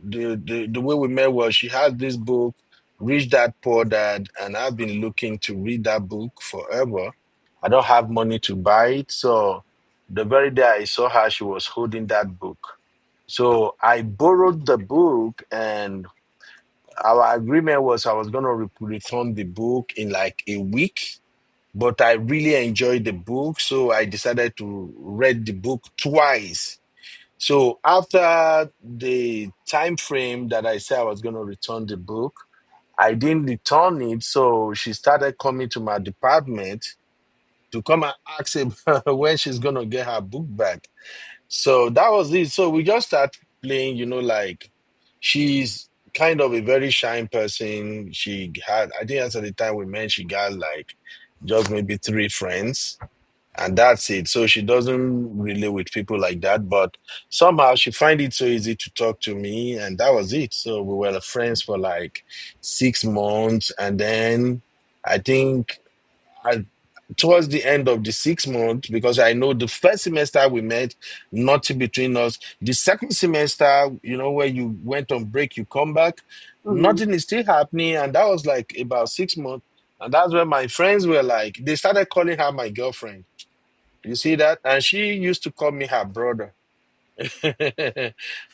The way we met was she had this book, Rich Dad Poor Dad, and I've been looking to read that book forever. I don't have money to buy it, so the very day I saw her, she was holding that book. So I borrowed the book, and our agreement was I was gonna return the book in like a week, but I really enjoyed the book, so I decided to read the book twice. So after the time frame that I said I was going to return the book, I didn't return it, so she started coming to my department to come and ask him when she's going to get her book back. So that was it. So we just start playing, like she's kind of a very shy person. She had, I think that's at the time we met, she got like just maybe three friends, and that's it. So she doesn't relate with people like that, but somehow she find it so easy to talk to me, and that was it. So we were friends for like 6 months, and then I think I towards the end of the 6 months, because I know the first semester we met, nothing between us. The second semester, where you went on break, you come back, Hmm. nothing is still happening, and that was like about 6 months. And that's when my friends were like, they started calling her my girlfriend. You see that? And she used to call me her brother.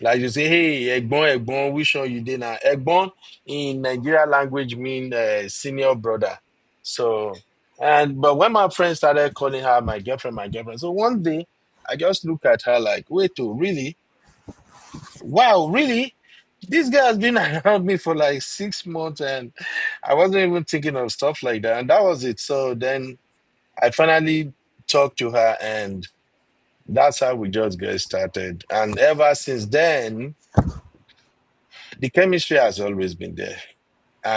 Like you say, hey, Egbon, which one you did now? Egbon in Nigeria language mean senior brother. So, but when my friend started calling her my girlfriend. So one day, I just look at her like, wait, oh, really? Wow, really? This guy has been around me for like 6 months, and I wasn't even thinking of stuff like that. And that was it. So then I finally talked to her, and that's how we just get started. And ever since then, the chemistry has always been there.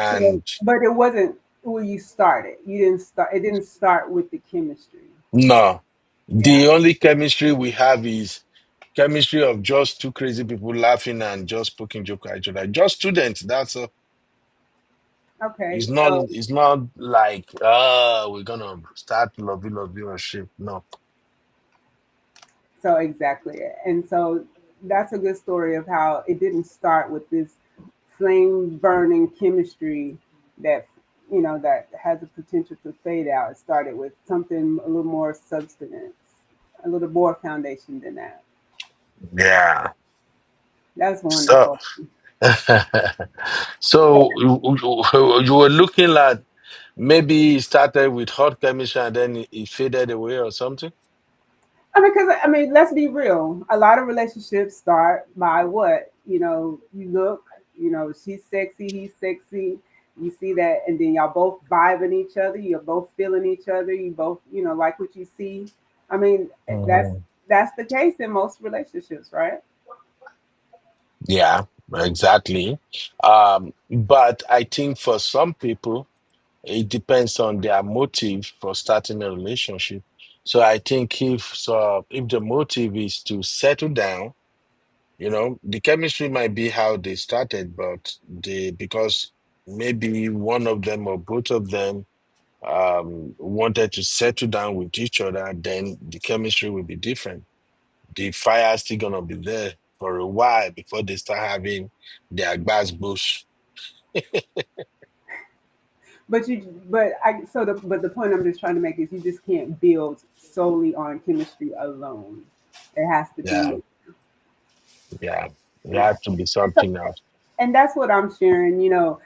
So, And but it wasn't where you started. You didn't start. It didn't start with the chemistry. no, Yeah. the only chemistry we have is chemistry of just two crazy people laughing and just poking joke at each other. Just students. That's all. Okay. It's not like we're gonna start lovey or shit. No. So exactly. And so that's a good story of how it didn't start with this flame burning chemistry that that has a potential to fade out. It started with something a little more substance, a little more foundation than that. Yeah. That's So wonderful. so you were looking at maybe it started with hot chemistry and then it faded away or something? Because let's be real. A lot of relationships start by what you look. You know, she's sexy, he's sexy. You see that, and then y'all both vibing each other. You're both feeling each other. You both, you know, like what you see. I mean, that's Mhm. that's the case in most relationships, right? Yeah, exactly. But I think for some people, it depends on their motive for starting a relationship. So I think if the motive is to settle down, the chemistry might be how they started, but because maybe one of them or both of them wanted to settle down with each other, then the chemistry will be different. The fire is still gonna be there for a while before they start having their bass bush. But the point I'm just trying to make is you just can't build solely on chemistry alone. It has to Yeah, be, yeah. It yeah. has to be And so, something else. and that's what I'm sharing. You know,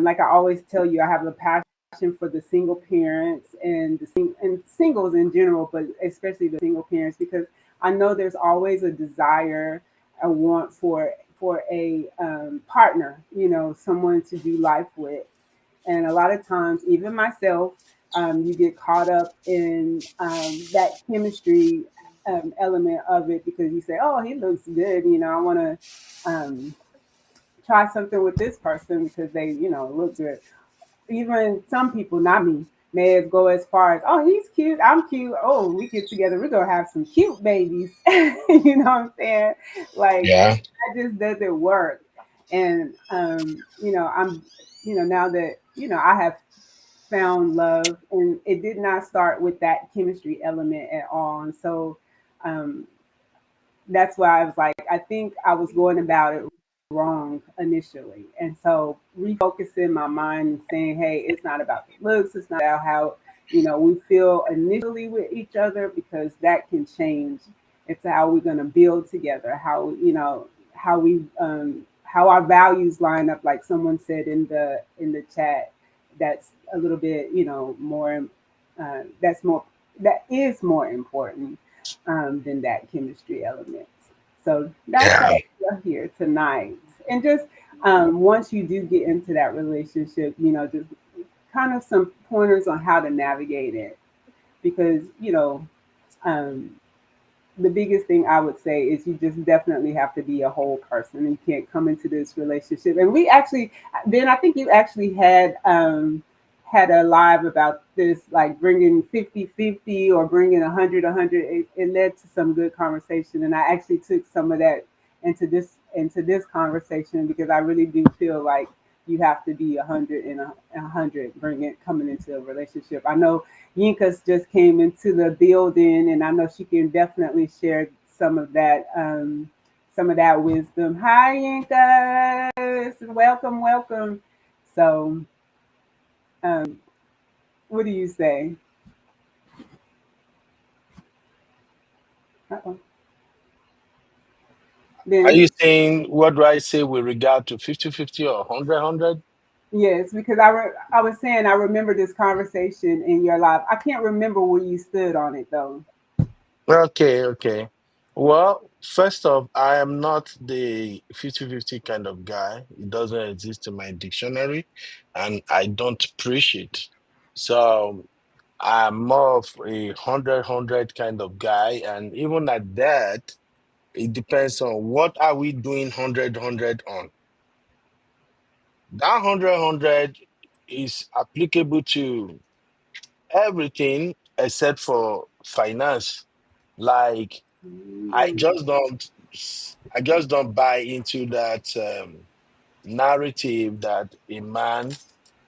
like I always tell you, I have a passion for the single parents and and singles in general, but especially the single parents because I know there's always a desire, a want for a partner. You know, someone to do life with, and a lot of times, even myself, you get caught up in that chemistry element of it because you say, "Oh, he looks good," you know, I want to. Try something with this person because they, you know, look good. Even some people, not me, may go as far as, oh, he's cute, I'm cute. Oh, we get together, we're gonna have some cute babies. You know what I'm saying? Like Yeah, that just doesn't work. And you know, now that I have found love, and it did not start with that chemistry element at all. And so um, that's why I was like, I think I was going about it wrong initially. And so refocusing my mind and saying, hey, it's not about the looks, it's not about how, we feel initially with each other because that can change. It's how we're gonna build together, how our values line up, like someone said in the chat, that's a little bit, more that is more important than that chemistry element. So that's yeah, why we're here tonight. And just once you do get into that relationship, just kind of some pointers on how to navigate it. Because, um, the biggest thing I would say is you just definitely have to be a whole person. You can't come into this relationship. And we actually, Ben, I think you actually had a live about this, like bringing 50-50 or bringing 100-100. It led to some good conversation. And I actually took some of that into this conversation because I really do feel like you have to be 100 and 100 coming into a relationship. I know Yinka's just came into the building, and I know she can definitely share some of that wisdom. Hi, Yinka, welcome, welcome. So, um, what do you say? Uh-oh. are Ben, you saying what do I say with regard to 50-50 or 100-100? yes, because I was saying I remember this conversation in your life. I can't remember where you stood on it though. Okay, okay. Well, first off, I am not the 50-50 kind of guy. It doesn't exist in my dictionary, and I don't preach it. So I'm more of a 100-100 kind of guy, and even at that, it depends on what are we doing 100-100 on. That 100-100 is applicable to everything except for finance. Like I Mm, just don't I just don't buy into that narrative that a man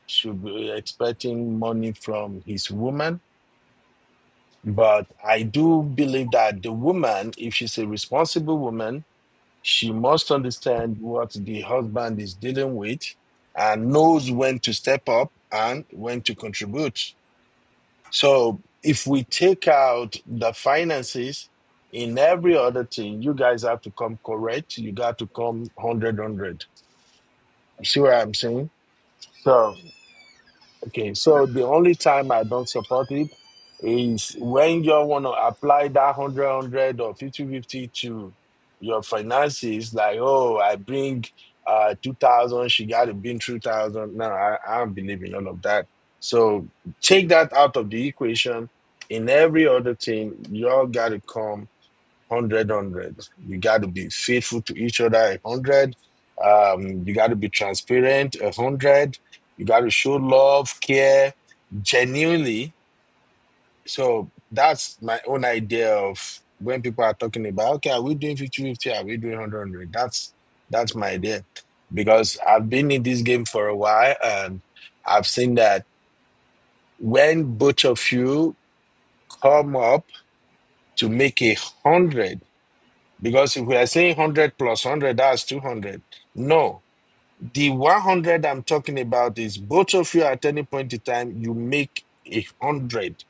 should be expecting money from his woman. But I do believe that the woman, if she's a responsible woman, she must understand what the husband is dealing with and knows when to step up and when to contribute. So if we take out the finances in every other thing, you guys have to come correct. You got to come 100-100. You see what I'm saying? So, okay. So the only time I don't support it is when you want to apply that 100-100 or 50-50 to your finances. Like, oh, I bring 2000, she got to been through 2000. No, I don't believe in all of that. So take that out of the equation. In every other thing, you all got to come 100. You got to be faithful to each other 100. You got to be transparent 100. You got to show love, care, genuinely. So that's my own idea of when people are talking about, okay, are we doing 50-50? Are we doing 100? That's my idea. Because I've been in this game for a while and I've seen that when both of you come up to make 100, because if we are saying 100 plus 100, that's 200. No, the 100 I'm talking about is both of you at any point in time, you make 100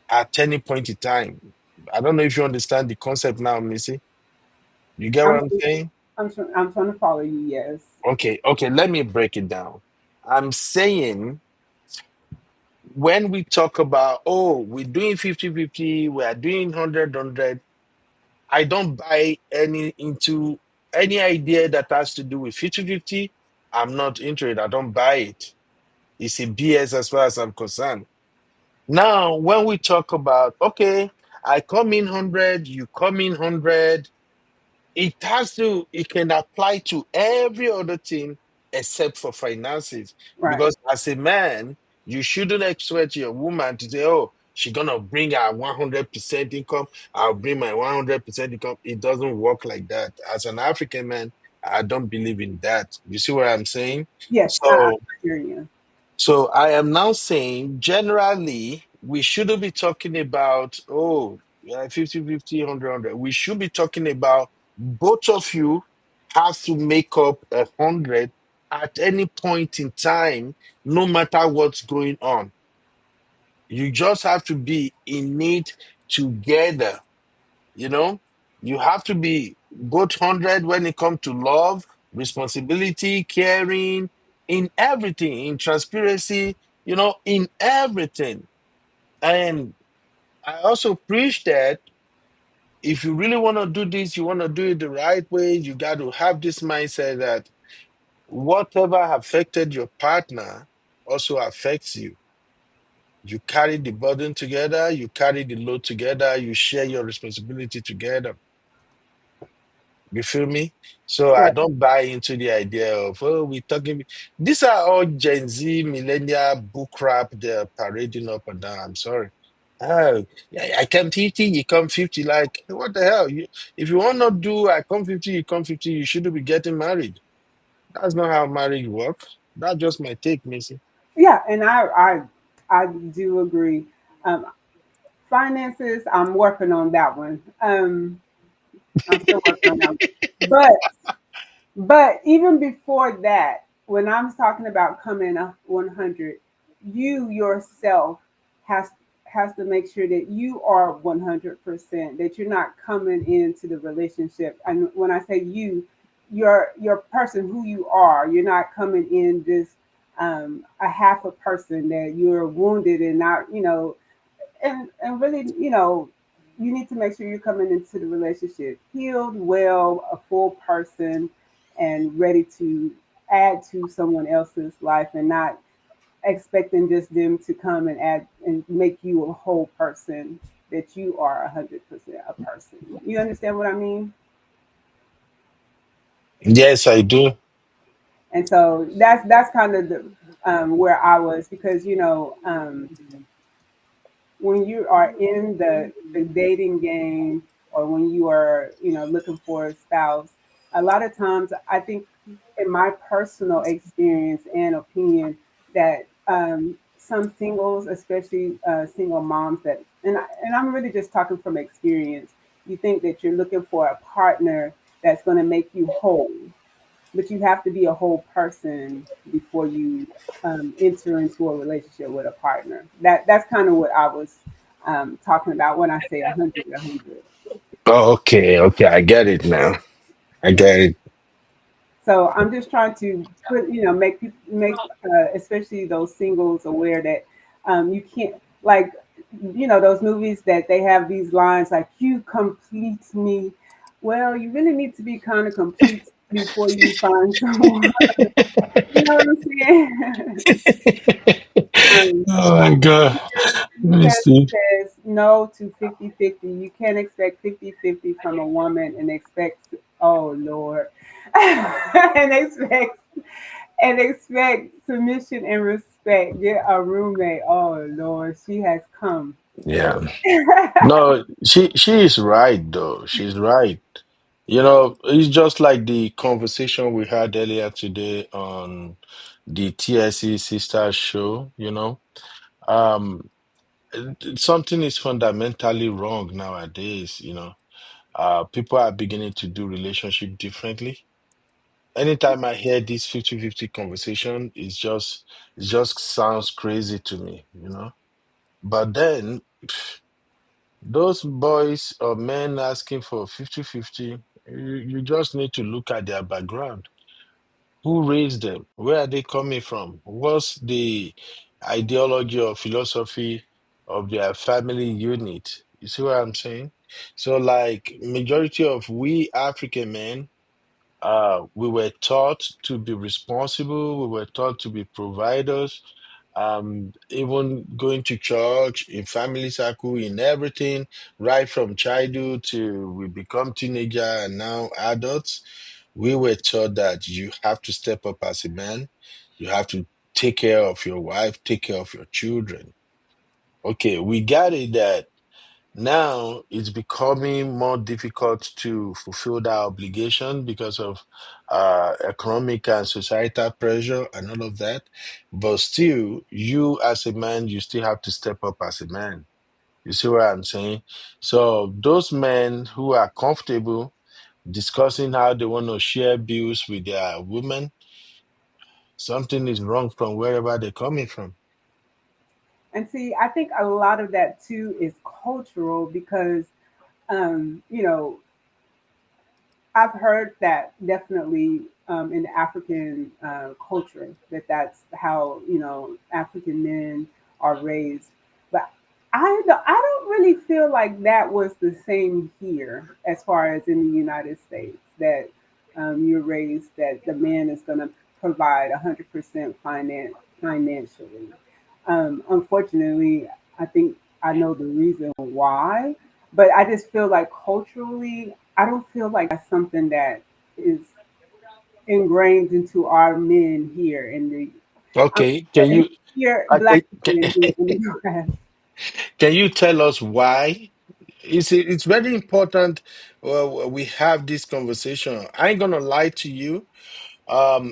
at any point in time. I don't know if you understand the concept now, Missy. You get what I'm I'm saying? I'm trying to follow you. Yes. Okay, let me break it down. I'm saying when we talk about, oh, we're doing 50-50, we are doing 100, I don't buy any into any idea that has to do with 50-50. I'm not interested. I don't buy it. It's a BS as far as I'm concerned. Now, when we talk about, okay, I come in 100, you come in 100, it can apply to every other thing except for finances. Right. Because as a man, you shouldn't expect your woman to say, oh, she's gonna bring her 100% income, I'll bring my 100% income. It doesn't work like that. As an African man, I don't believe in that. You see what I'm saying? Yes, I So hear you. so I am now saying generally we shouldn't be talking about, oh, yeah, 50-50, 100. We should be talking about both of you have to make up 100 at any point in time, no matter what's going on. You just have to be in it together, you know? You have to be both 100 when it comes to love, responsibility, caring, in everything, in transparency, in everything. And I also preach that if you really want to do this, you want to do it the right way, you got to have this mindset that whatever affected your partner also affects you. You carry the burden together, you carry the load together, you share your responsibility together. You feel me? So I Right. don't buy into the idea of, oh, we're talking. These are all Gen Z, millennial book rap. They're parading up and down. I'm sorry. Oh, yeah, I come 50, you come 50. Like, what the hell? If you want to do, I come 50, you come 50, you shouldn't be getting married. That's not how marriage works. That's just my take, Missy. Yeah, and I do agree. Um, Finances, I'm working on that one. I'm still working on that one. But even before that, when I'm talking about coming up 100, you yourself has has to make sure that you are 100%, that you're not coming into the relationship. And when I say you, your person who you are, you're not coming in this a half a person that you're wounded and not, and really, you need to make sure you're coming into the relationship healed, well, a full person, and ready to add to someone else's life, and not expecting just them to come and add and make you a whole person, that you are 100% a person. You understand what I mean? Yes, I do. And so that's kind of the where I was, because when you are in the dating game, or when you are looking for a spouse, a lot of times I think, in my personal experience and opinion, that some singles, especially single moms, that and I'm really just talking from experience, you think that you're looking for a partner that's going to make you whole, but you have to be a whole person before you enter into a relationship with a partner. That's kind of what I was talking about when I say 100, 100. Oh, okay, I get it now. I get it. So I'm just trying to make people, make especially those singles, aware that you can't, like, those movies that they have these lines like, "You complete me." Well, you really need to be kind of complete before you find someone. You know what I'm saying? um, Oh my God. Let me because see. it says no to 50-50. You can't expect 50-50 from a woman and expect, oh Lord, and expect submission and respect. Get a roommate. Oh Lord, she has come. Yeah. No, she is right though. She's right. You know, it's just like the conversation we had earlier today on the TSE Sisters show, you know. Um, Something is fundamentally wrong nowadays, you know. People are beginning to do relationship differently. Anytime I hear this 50-50 conversation, it just sounds crazy to me, you know. But then those boys or men asking for 50-50, you just need to look at their background. Who raised them? Where are they coming from? What's the ideology or philosophy of their family unit? You see what I'm saying? So, like, majority of we African men, we were taught to be responsible. We were taught to be providers. Even going to church, in family circle, in everything, right from childhood to we become teenager and now adults. We were taught that you have to step up as a man. You have to take care of your wife, take care of your children. Okay, we got it that now it's becoming more difficult to fulfill that obligation because of economic and societal pressure and all of that. But still, you as a man, you still have to step up as a man. You see what I'm saying? So those men who are comfortable discussing how they want to share bills with their women, something is wrong from wherever they're coming from. And see, I think a lot of that too is cultural because, you know, I've heard that definitely in the African culture that that's how African men are raised. But I don't really feel like that was the same here as far as in the United States that you're raised that the man is going to provide 100% financially. Unfortunately, I think I know the reason why, but I just feel like culturally, I don't feel like that's something that is ingrained into our men here in the I'm Okay, can in you here I, black can, men here in the US. can you tell us why? It's very important. We have this conversation. I ain't gonna lie to you.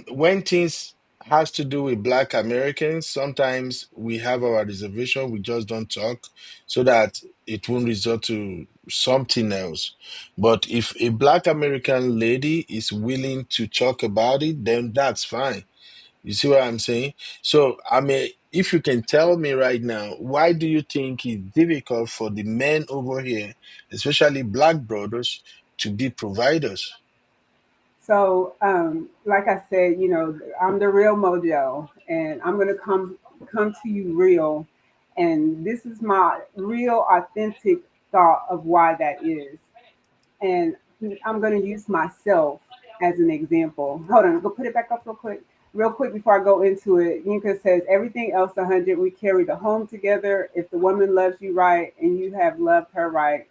When things has to do with Black Americans, sometimes we have our reservation. We just don't talk so that it won't result to something else. But if a Black American lady is willing to talk about it, then that's fine. You see what I'm saying? So, I mean, if you can tell me right now, why do you think it's difficult for the men over here, especially Black brothers, to be providers? So, like I said, I'm the real Mojo, and I'm gonna come to you real, and this is my real, authentic thought of why that is. And I'm going to use myself as an example. Hold on, go put it back up real quick before I go into it. Yinka says everything else 100. We carry the home together. If the woman loves you right and you have loved her right,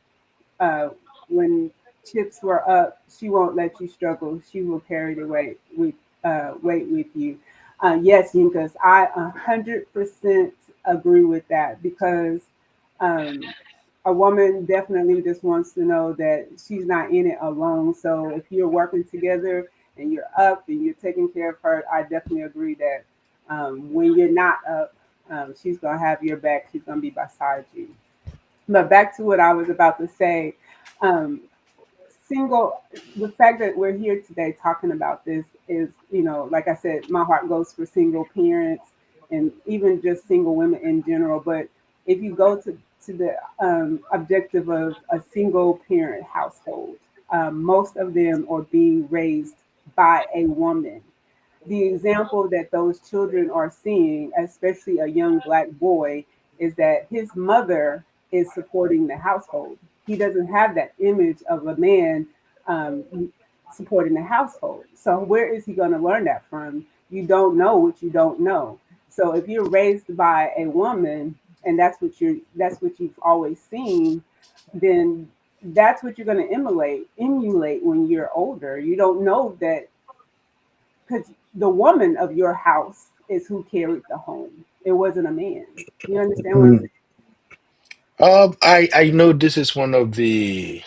uh, when chips were up, she won't let you struggle. She will carry the weight with you. Yes, Yinkas, I 100% agree with that because um, a woman definitely just wants to know that she's not in it alone. So if you're working together and you're up and you're taking care of her, I definitely agree that when you're not up, she's gonna have your back. She's gonna be beside you. But back to what I was about to say, um, single. The fact that we're here today talking about this is, like I said, my heart goes for single parents and even just single women in general. But if you go to the objective of a single parent household, most of them are being raised by a woman. The example that those children are seeing, especially a young black boy, is that his mother is supporting the household. He doesn't have that image of a man um, supporting the household. So where is he going to learn that from? You don't know what you don't know. So if you're raised by a woman and that's what you've always seen, then that's what you're going to emulate when you're older. You don't know that because the woman of your house is who carried the home. It wasn't a man. You understand what I'm Mm. I know this is one of the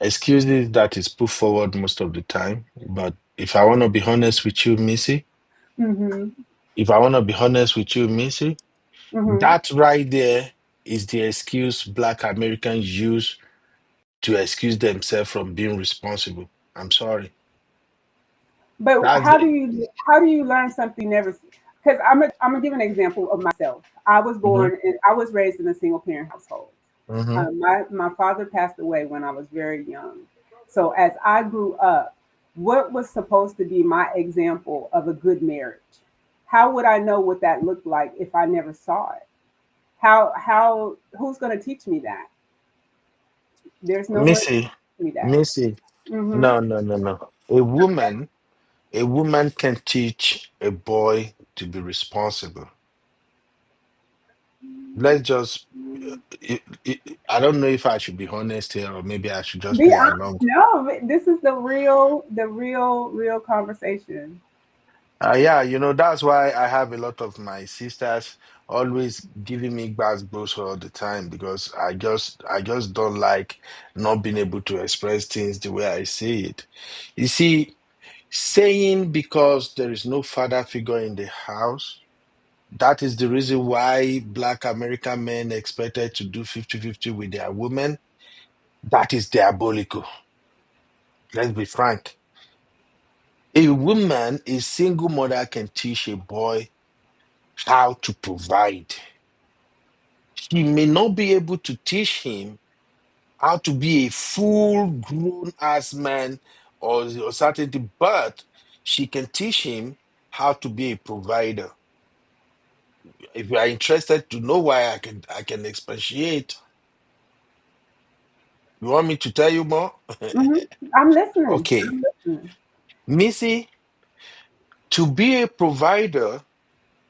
excuses that is put forward most of the time, but if I want to be honest with you, Missy, saying? Mm-hmm. if I want to be honest with you, Missy, Mm-hmm. that right there is the excuse Black Americans use to excuse themselves from being responsible. I'm sorry. But That's the, how do you learn something you never? Because I'm gonna give an example of myself. hmm I was raised in a single parent household. hmm My father passed away when I was very young. So as I grew up, what was supposed to be my example of a good marriage? How would I know what that looked like if I never saw it? How who's going to teach me that? There's no one to Missy, teach me that. Missy. Hmm. No, no, no, no. A woman can teach a boy to be responsible. Let's just, I don't know if I should be honest here or maybe I should just Be play honest. along. No, this is real conversation. Yeah, that's why I have a lot of my sisters always giving me bad blows all the time because I just don't like not being able to express things the way I see it. You see, saying because there is no father figure in the house, that is the reason why Black American men expected to do 50-50 with their women. That is diabolical. Let's be frank. A woman, a single mother can teach a boy how to provide. She may not be able to teach him how to be a full grown ass man or certainty, but she can teach him how to be a provider. If you are interested to know why I can expatiate, you want me to tell you more? Hmm. I'm listening. Okay. I'm listening. Missy, to be a provider,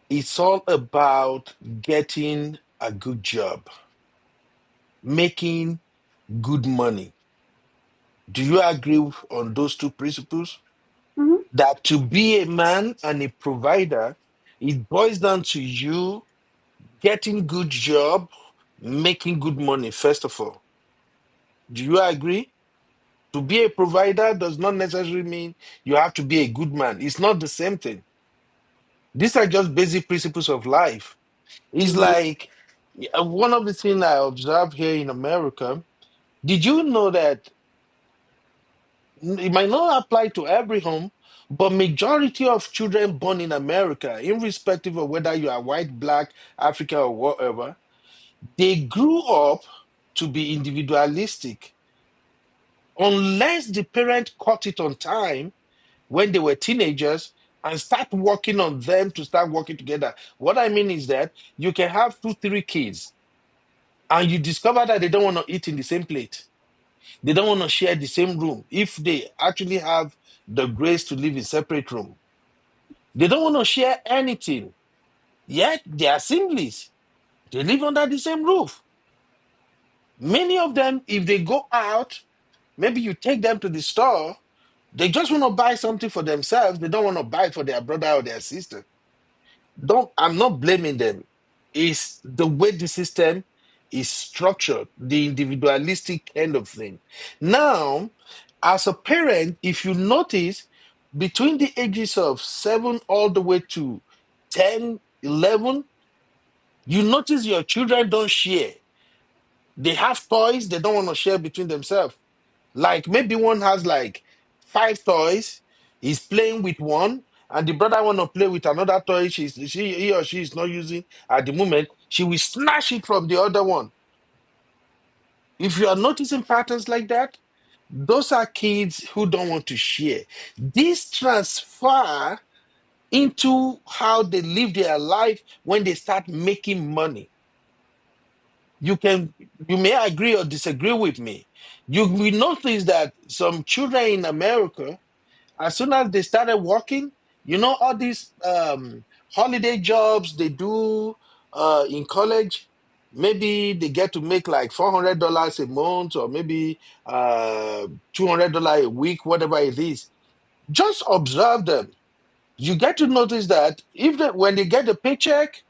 it's all about getting a good job, making good money. Do you agree on those two principles? Hmm. That to be a man and a provider, it boils down to you getting good job, making good money, first of all. Do you agree? To be a provider does not necessarily mean you have to be a good man. It's not the same thing. These are just basic principles of life. It's Hmm. like one of the things I observe here in America. Did you know that it might not apply to every home, but majority of children born in America, irrespective of whether you are white, black, African, or whatever, they grew up to be individualistic. Unless the parent caught it on time when they were teenagers and start working on them to start working together. What I mean is that you can have two, three kids, and you discover that they don't want to eat in the same plate. They don't want to share the same room if they actually have the grace to live in separate room. They don't want to share anything. Yet they are assemblies. They live under the same roof. Many of them, if they go out, maybe you take them to the store, they just want to buy something for themselves. They don't want to buy it for their brother or their sister. Don't I'm not blaming them. It's the way the system is structured, the individualistic kind of thing. Now, as a parent, if you notice between the ages of 7 all the way to 10, 11, you notice your children don't share. They have toys they don't want to share between themselves. Like maybe one has like five toys, he's playing with one, and the brother want to play with another toy he or she is not using at the moment. She will snatch it from the other one. If you are noticing patterns like that, those are kids who don't want to share. This transfer into how they live their life when they start making money. You can, you may agree or disagree with me. You will notice that some children in America, as soon as they started working, all these holiday jobs they do in college, maybe they get to make like $400 a month, or maybe $200 a week, whatever it is. Just observe them. You get to notice that if when they get the paycheck,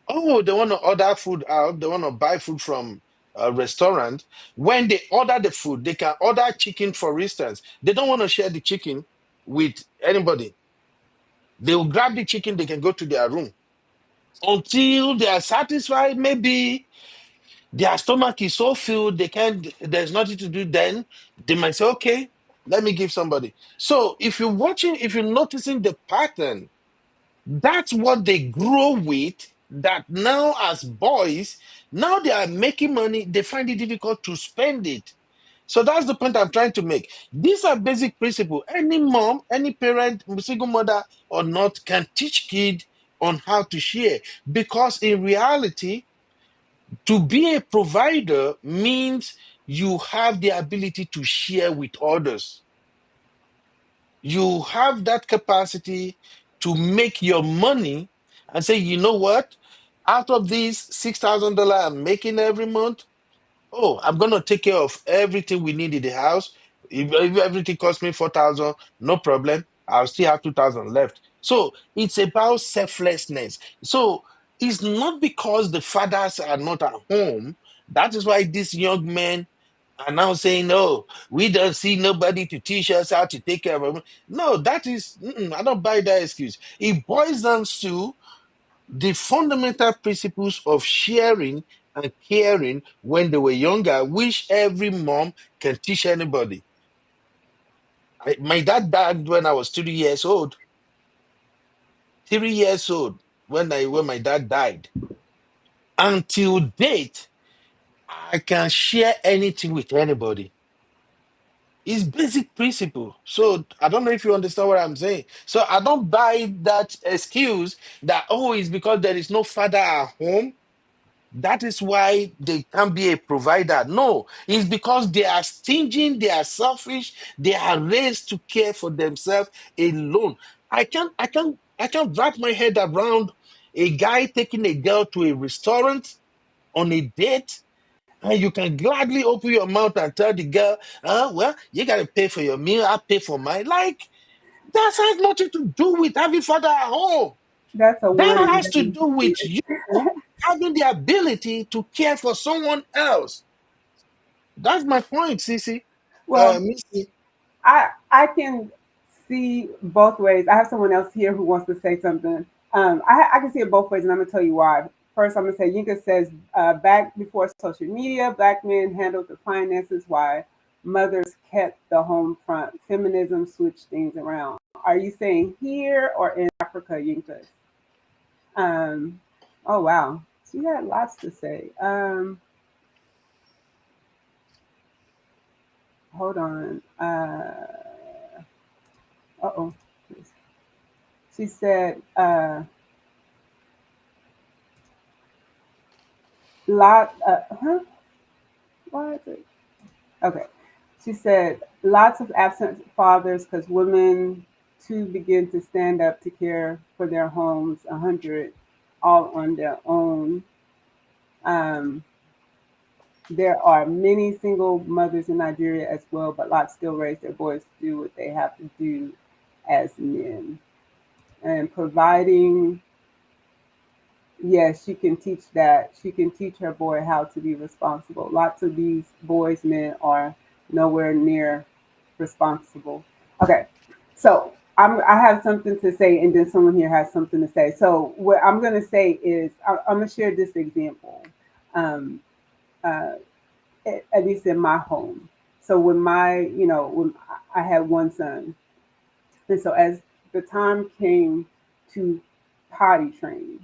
oh, they want to order food out, they want to buy food from a restaurant. When they order the food, they can order chicken, for instance. They don't want to share the chicken with anybody. They will grab the chicken, they can go to their room until they are satisfied. Maybe their stomach is so filled, there's nothing to do. Then they might say, okay, let me give somebody. So if you're noticing the pattern, that's what they grow with. That now, as boys, now they are making money, they find it difficult to spend it. So that's the point I'm trying to make. These are basic principles. Any mom, any parent, single mother or not, can teach kid on how to share. Because in reality, to be a provider means you have the ability to share with others. You have that capacity to make your money and say, you know what? Out of these $6,000 I'm making every month, oh, I'm gonna take care of everything we need in the house. If everything costs me 4,000, no problem. I'll still have 2,000 left. So it's about selflessness. So it's not because the fathers are not at home. That is why these young men are now saying, "No, we don't see nobody to teach us how to take care of them." No, I don't buy that excuse. It boils down to the fundamental principles of sharing and caring when they were younger, which every mom can teach anybody. My dad died when I was 3 years old. 3 years old when my dad died. Until date, I can share anything with anybody. It's basic principle. So I don't know if you understand what I'm saying. So I don't buy that excuse that, oh, it's because there is no father at home. That is why they can't be a provider. No, it's because they are stingy, they are selfish, they are raised to care for themselves alone. I can't wrap my head around a guy taking a girl to a restaurant on a date, and you can gladly open your mouth and tell the girl, well, you gotta pay for your meal, I pay for mine. Like, that has nothing to do with having father at home. That's a That one and has to done. do with you having the ability to care for someone else. That's my point, Cece. Well, Missy. I can see both ways. I have someone else here who wants to say something. I can see it both ways, and I'm gonna tell you why. First, I'm gonna say Yinka says back before social media, black men handled the finances while mothers kept the home front. Feminism switched things around. Are you saying here or in Africa, Yinka? Um, oh wow, she had lots to say. Hold on. Oh. She said, huh? Why is it? Okay. She said, lots of absent fathers because women too begin to stand up to care for their homes, 100 all on their own. Um, there are many single mothers in Nigeria as well, but lots still raise their boys to do what they have to do as men. And providing, yes, she can teach that. She can teach her boy how to be responsible. Lots of these boys, men are nowhere near responsible. Okay, so I have something to say, and then someone here has something to say. So what I'm going to say is I'm going to share this example, um, uh, at least in my home. So when I had one son, and so as the time came to potty training,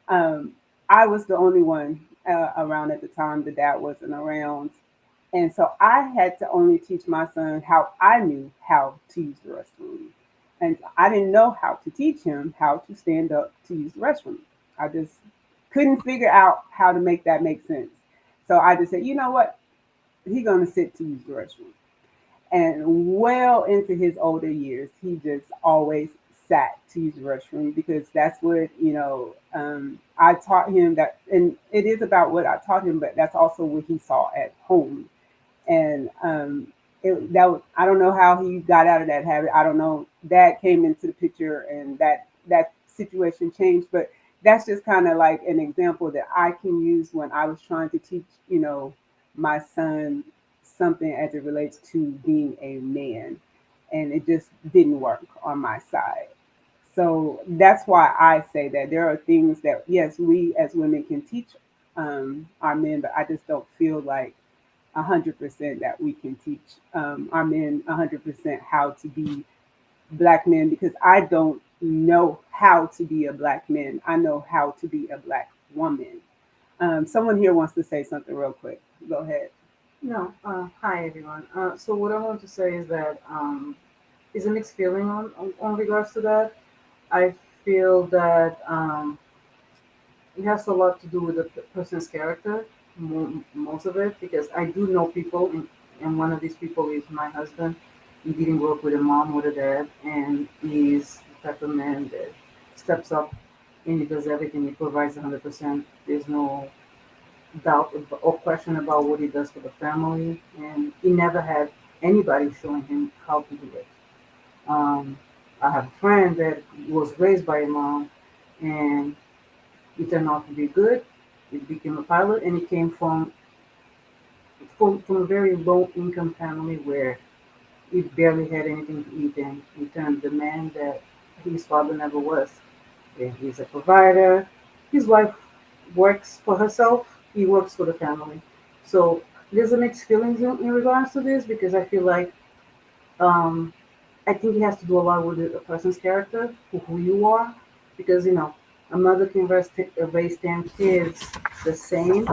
um, I was the only one around at the time. The dad wasn't around. And so I had to only teach my son how I knew how to use the restroom. And I didn't know how to teach him how to stand up to use the restroom. I just couldn't figure out how to make that make sense. So I just said, you know what? He's gonna sit to use the restroom. And well into his older years, he just always sat to use the restroom because that's what, I taught him that, and it is about what I taught him, but that's also what he saw at home. And I don't know how he got out of that habit. I don't know. Dad came into the picture, and that situation changed. But that's just kind of like an example that I can use when I was trying to teach, my son something as it relates to being a man, and it just didn't work on my side. So that's why I say that there are things that yes, we as women can teach our men, but I just don't feel like 100% that we can teach our men 100% how to be black men because I don't know how to be a black man. I know how to be a black woman. Someone here wants to say something real quick. Go ahead. No, hi everyone. So what I want to say is that is a mixed feeling on regards to that. I feel that it has a lot to do with the person's character, most of it, because I do know people, and one of these people is my husband. He didn't grow up with a mom or a dad, and he's the type of man that steps up and he does everything. He provides 100%. There's no doubt or question about what he does for the family, and he never had anybody showing him how to do it. Um, I have a friend that was raised by a mom, and he turned out to be good. He became a pilot, and he came from a very low income family where he barely had anything to eat, and he turned the man that his father never was. Yeah, he's a provider. His wife works for herself. He works for the family. So there's a mixed feelings in regards to this because I feel like um, I think it has to do a lot with a person's character, who you are, because a mother can raise 10 kids the same,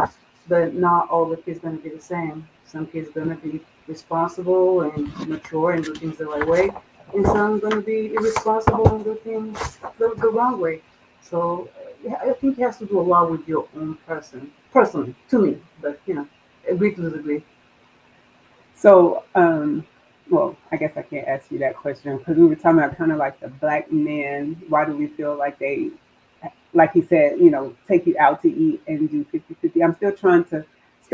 but not all the kids gonna be the same. Some kids gonna be responsible and mature and do things the right way, and some gonna be irresponsible and do things the wrong way. So yeah, I think it has to do a lot with your own personally, to me. But agree to disagree. So, well, I guess I can't ask you that question because we were talking about kind of like the black men. Why do we feel like they, like he said, take you out to eat and do 50-50? I'm still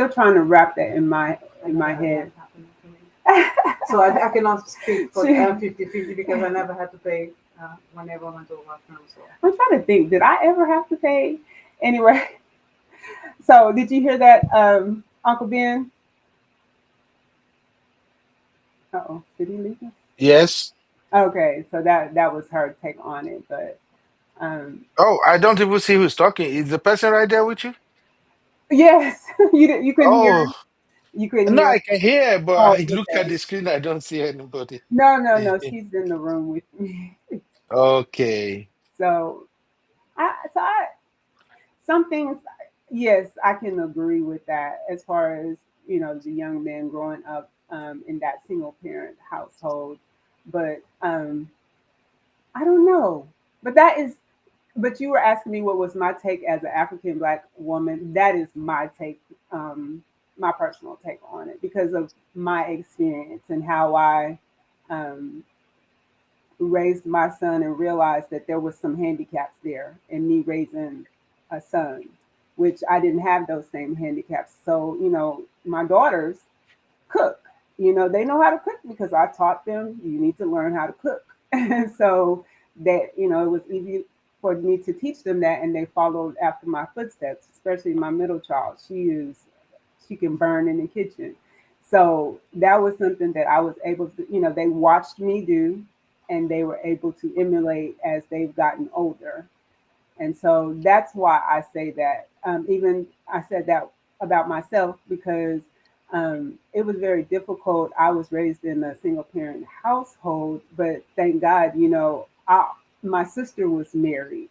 trying to wrap that in my I in my never had head. that happen to me. So I cannot speak for I'm 50-50 because I never had to pay whenever I went to a bathroom. So trying to think. Did I ever have to pay? Anyway, so did you hear that, Uncle Ben? Oh, did he leave us? Yes. Okay, so that was her take on it, but um, Oh, I don't even see who's talking. Is the person right there with you? yes, you couldn't hear Oh, him. You couldn't no, hear him. I can hear, but Oh, I look at okay. the screen, I don't see anybody. No, no, no. She's in the room with me. Okay. So I some things, yes, I can agree with that as far as the young men growing up in that single parent household, but I don't know. But that is, but you were asking me what was my take as an African black woman. That is my take, my personal take on it because of my experience and how I um, raised my son and realized that there was some handicaps there in me raising a son, which I didn't have those same handicaps. So, my daughters cook. They know how to cook because I taught them you need to learn how to cook. And so that, it was easy for me to teach them that and they followed after my footsteps, especially my middle child. She can burn in the kitchen. So that was something that I was able to, they watched me do and they were able to emulate as they've gotten older. And so that's why I say that. Even I said that about myself because it was very difficult. I was raised in a single parent household, but thank God, my sister was married.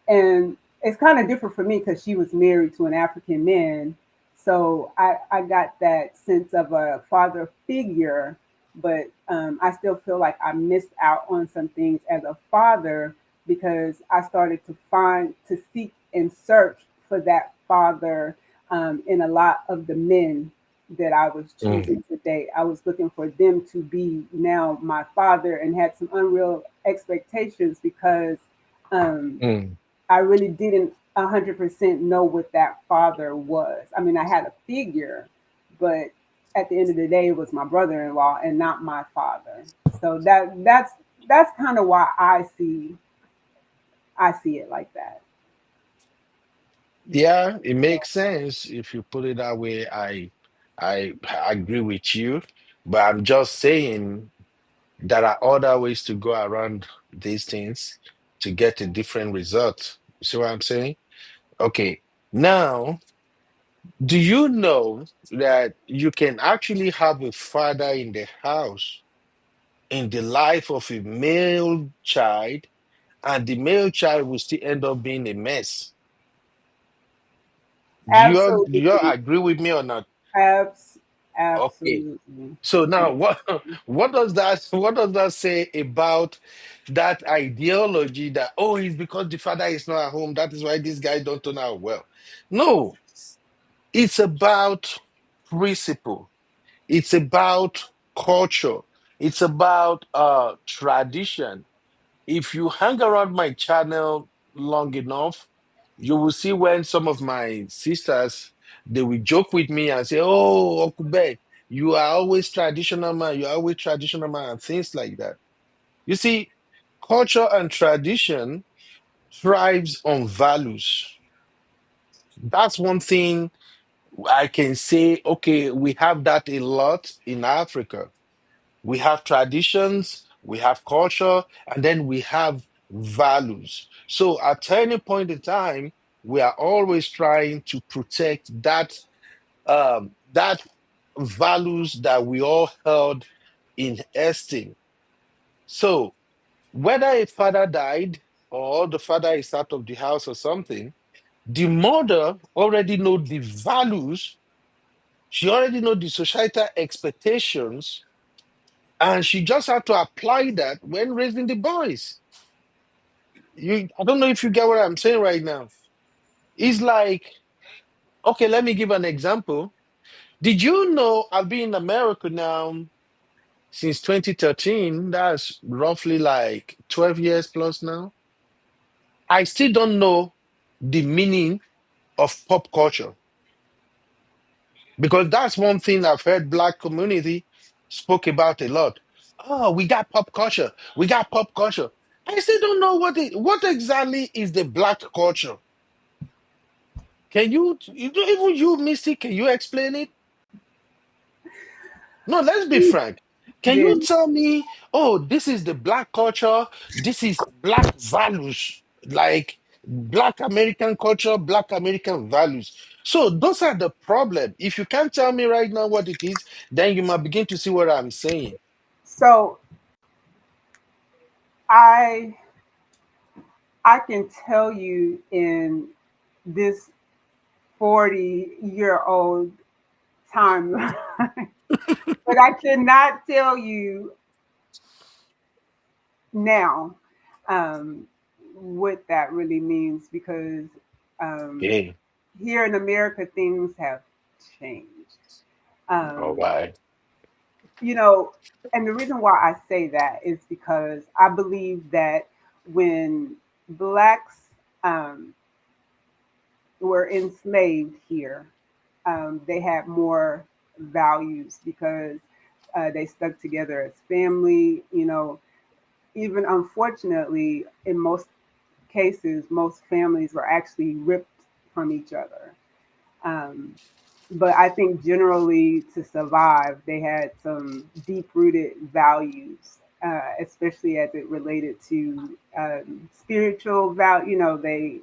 And it's kind of different for me because she was married to an African man. So I got that sense of a father figure, but I still feel like I missed out on some things as a father because I started to seek and search for that father in a lot of the men that I was Mm, choosing to date. I was looking for them to be now my father and had some unreal expectations because um, mm. I really didn't 100% know what that father was. I mean, I had a figure, but at the end of the day, it was my brother-in-law and not my father. So that's kind of why I see it like that. Yeah, it makes sense if you put it that way. I agree with you, but I'm just saying there are other ways to go around these things to get a different result. See what I'm saying? Okay. Now, do you know that you can actually have a father in the house in the life of a male child, and the male child will still end up being a mess? Do you Absolutely, agree with me or not? abs, Okay. absolutely. So now what does that say about that ideology that, oh, it's because the father is not at home, that is why these guys don't turn out well? No, it's about principle. It's about culture. It's about tradition. If you hang around my channel long enough, you will see when some of my sisters, they will joke with me and say, "Oh, Uncle Ben, you are always traditional man. You are always traditional man," and things like that. You see, culture and tradition thrives on values. That's one thing I can say. Okay, we have that a lot in Africa. We have traditions, we have culture, and then we have values. So at any point in time, we are always trying to protect that values that we all held in esteem. So whether a father died or the father is out of the house or something, the mother already know the values, she already know the societal expectations, and she just had to apply that when raising the boys. I don't know if you get what I'm saying right now. It's like, okay, let me give an example. Did you know I've been in America now since 2013? That's roughly like 12 years plus now. I still don't know the meaning of pop culture, because that's one thing I've heard black community spoke about a lot. Oh, we got pop culture. We got pop culture. I still don't know what exactly is the black culture. Can even you, Misty, can you explain it? No, let's be frank. Can you Then tell me, oh, this is the black culture, this is black values, like black American culture, black American values. So those are the problem. If you can't tell me right now what it is, then you might begin to see what I'm saying. so I I can tell you in this 40-year-old timeline, but I cannot tell you now um, what that really means because um, Okay. here in America things have changed. All Um, right. you know, and the reason why I say that is because I believe that when blacks um, were enslaved here, they had more values because they stuck together as family. Even unfortunately, in most cases, most families were actually ripped from each other. Um, but I think generally to survive, they had some deep rooted values, especially as it related to spiritual value. They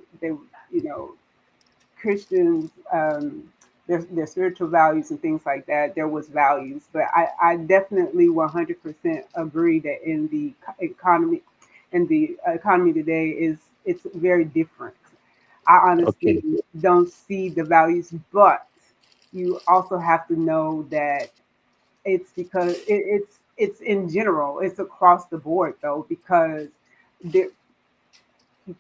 Christians, their spiritual values and things like that. There was values, but I definitely 100% agree that in the economy today it's very different. I honestly Okay. don't see the values, but you also have to know that it's because it's in general, it's across the board though, because there,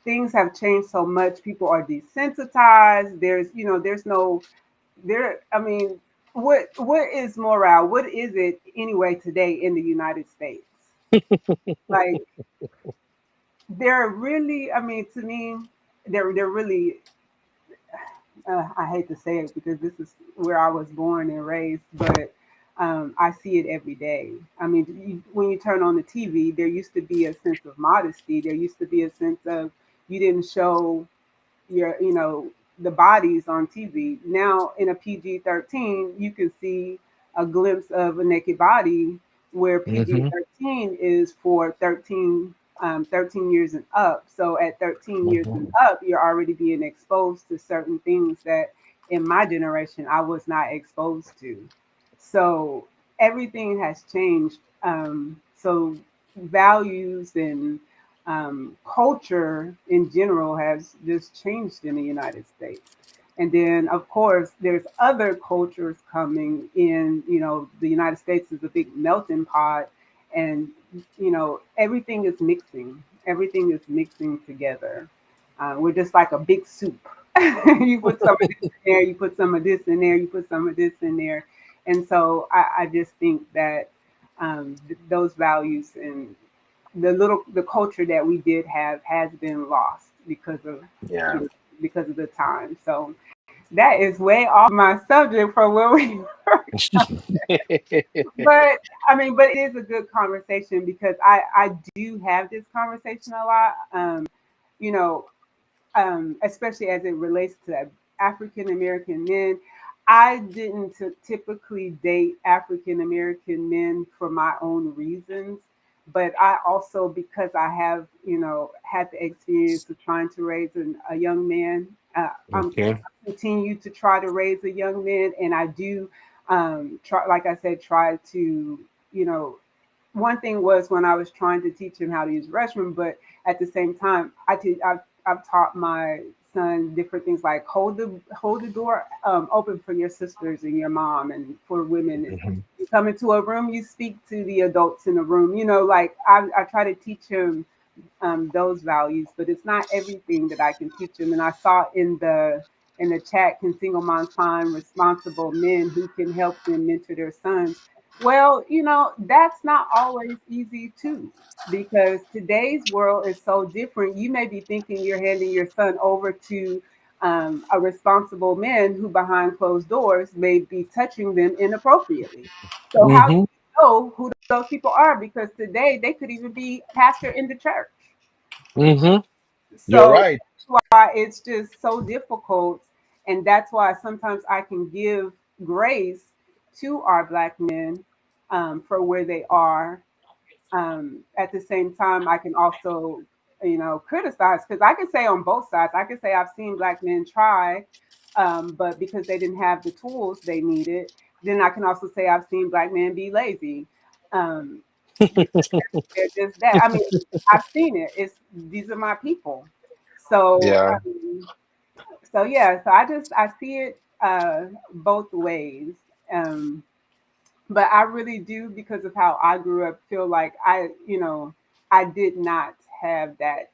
things have changed so much. People are desensitized. There's no. there. I mean, what is morale? What is it anyway today in the United States? Like they're really. I mean, to me, they're really. I hate to say it because this is where I was born and raised, but I see it every day. I mean, when you turn on the TV, there used to be a sense of modesty. There used to be a sense of you didn't show the bodies on TV. Now in a PG-13, you can see a glimpse of a naked body, where Mm-hmm. PG-13 is for 13 years and up. So at 13 years and Mm-hmm. up, you're already being exposed to certain things that in my generation I was not exposed to. So everything has changed. So values and culture in general has just changed in the United States. And then, of course, there's other cultures coming in. The United States is a big melting pot, and everything is mixing. Everything is mixing together. We're just like a big soup. You put some of this in there, you put some of this in there, you put some of this in there, and so I just think that those values and the culture that we did have has been lost Yeah. because of the time. So that is way off my subject from where we were. But I mean, but it is a good conversation because I do have this conversation a lot. You know, especially as it relates to African American men. I didn't typically date African American men for my own reasons, but I also, because I have, had the experience of trying to raise a young man, I'm Okay. continue to try to raise a young man, and I do try, like I said, try to, you know, one thing was when I was trying to teach him how to use the restroom, but at the same time, I've taught my son different things like hold the door open for your sisters and your mom, and for women. Mhm. You come into a room, you speak to the adults in the room. Like I try to teach him those values, but it's not everything that I can teach them. And I saw in the chat, can single moms find responsible men who can help them mentor their sons? Well, that's not always easy too, because today's world is so different. You may be thinking you're handing your son over to a responsible man who, behind closed doors, may be touching them inappropriately. So how do Mhm. you know who those people are? Because today they could even be pastor in the church. Mhm. You're So right. that's why it's just so difficult. And that's why sometimes I can give grace to our Black men for where they are. At the same time, I can also, criticize, because I can say on both sides. I can say I've seen Black men try, but because they didn't have the tools they needed. Then I can also say I've seen Black men be lazy. Um, because they're just that. I mean, I've seen it. It's These are my people. So, Yeah. yeah. So I see it both ways. Um, but I really do, because of how I grew up, feel like I did not have that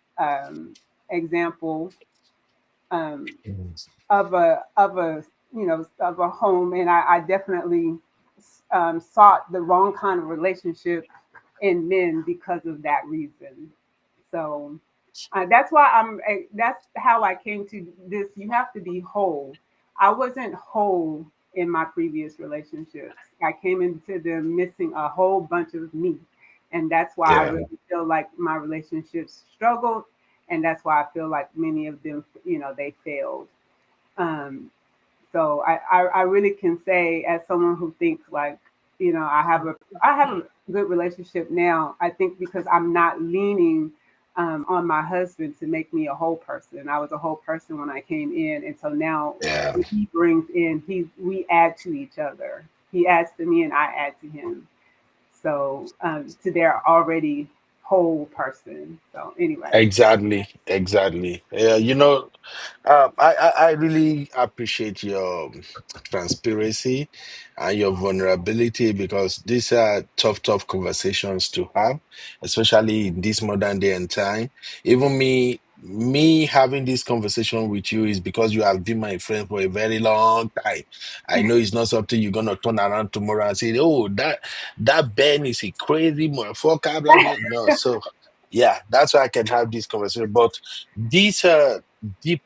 example um, of a home, and I definitely sought the wrong kind of relationship in men because of that reason. So that's why that's how I came to this. You have to be whole. I wasn't whole in my previous relationships. I came into them missing a whole bunch of me. And that's why I Yeah. really feel like my relationships struggled. And that's why I feel like many of them, they failed. Um, so I really can say, as someone who thinks like, I have a good relationship now. I think because I'm not leaning on my husband to make me a whole person. I was a whole person when I came in, and so now Yeah. what he brings in, we add to each other. He adds to me, and I add to him. So to their already whole person. So anyway. Exactly. Exactly. Yeah. I really appreciate your transparency and your vulnerability, because these are tough, tough conversations to have, especially in this modern day and time. Even me. me having this conversation with you is because you have been my friend for a very long time. I know it's not something you're gonna turn around tomorrow and say, "Oh, that Ben is a crazy motherfucker." Blah blah. No, so yeah, that's why I can have this conversation. But these deep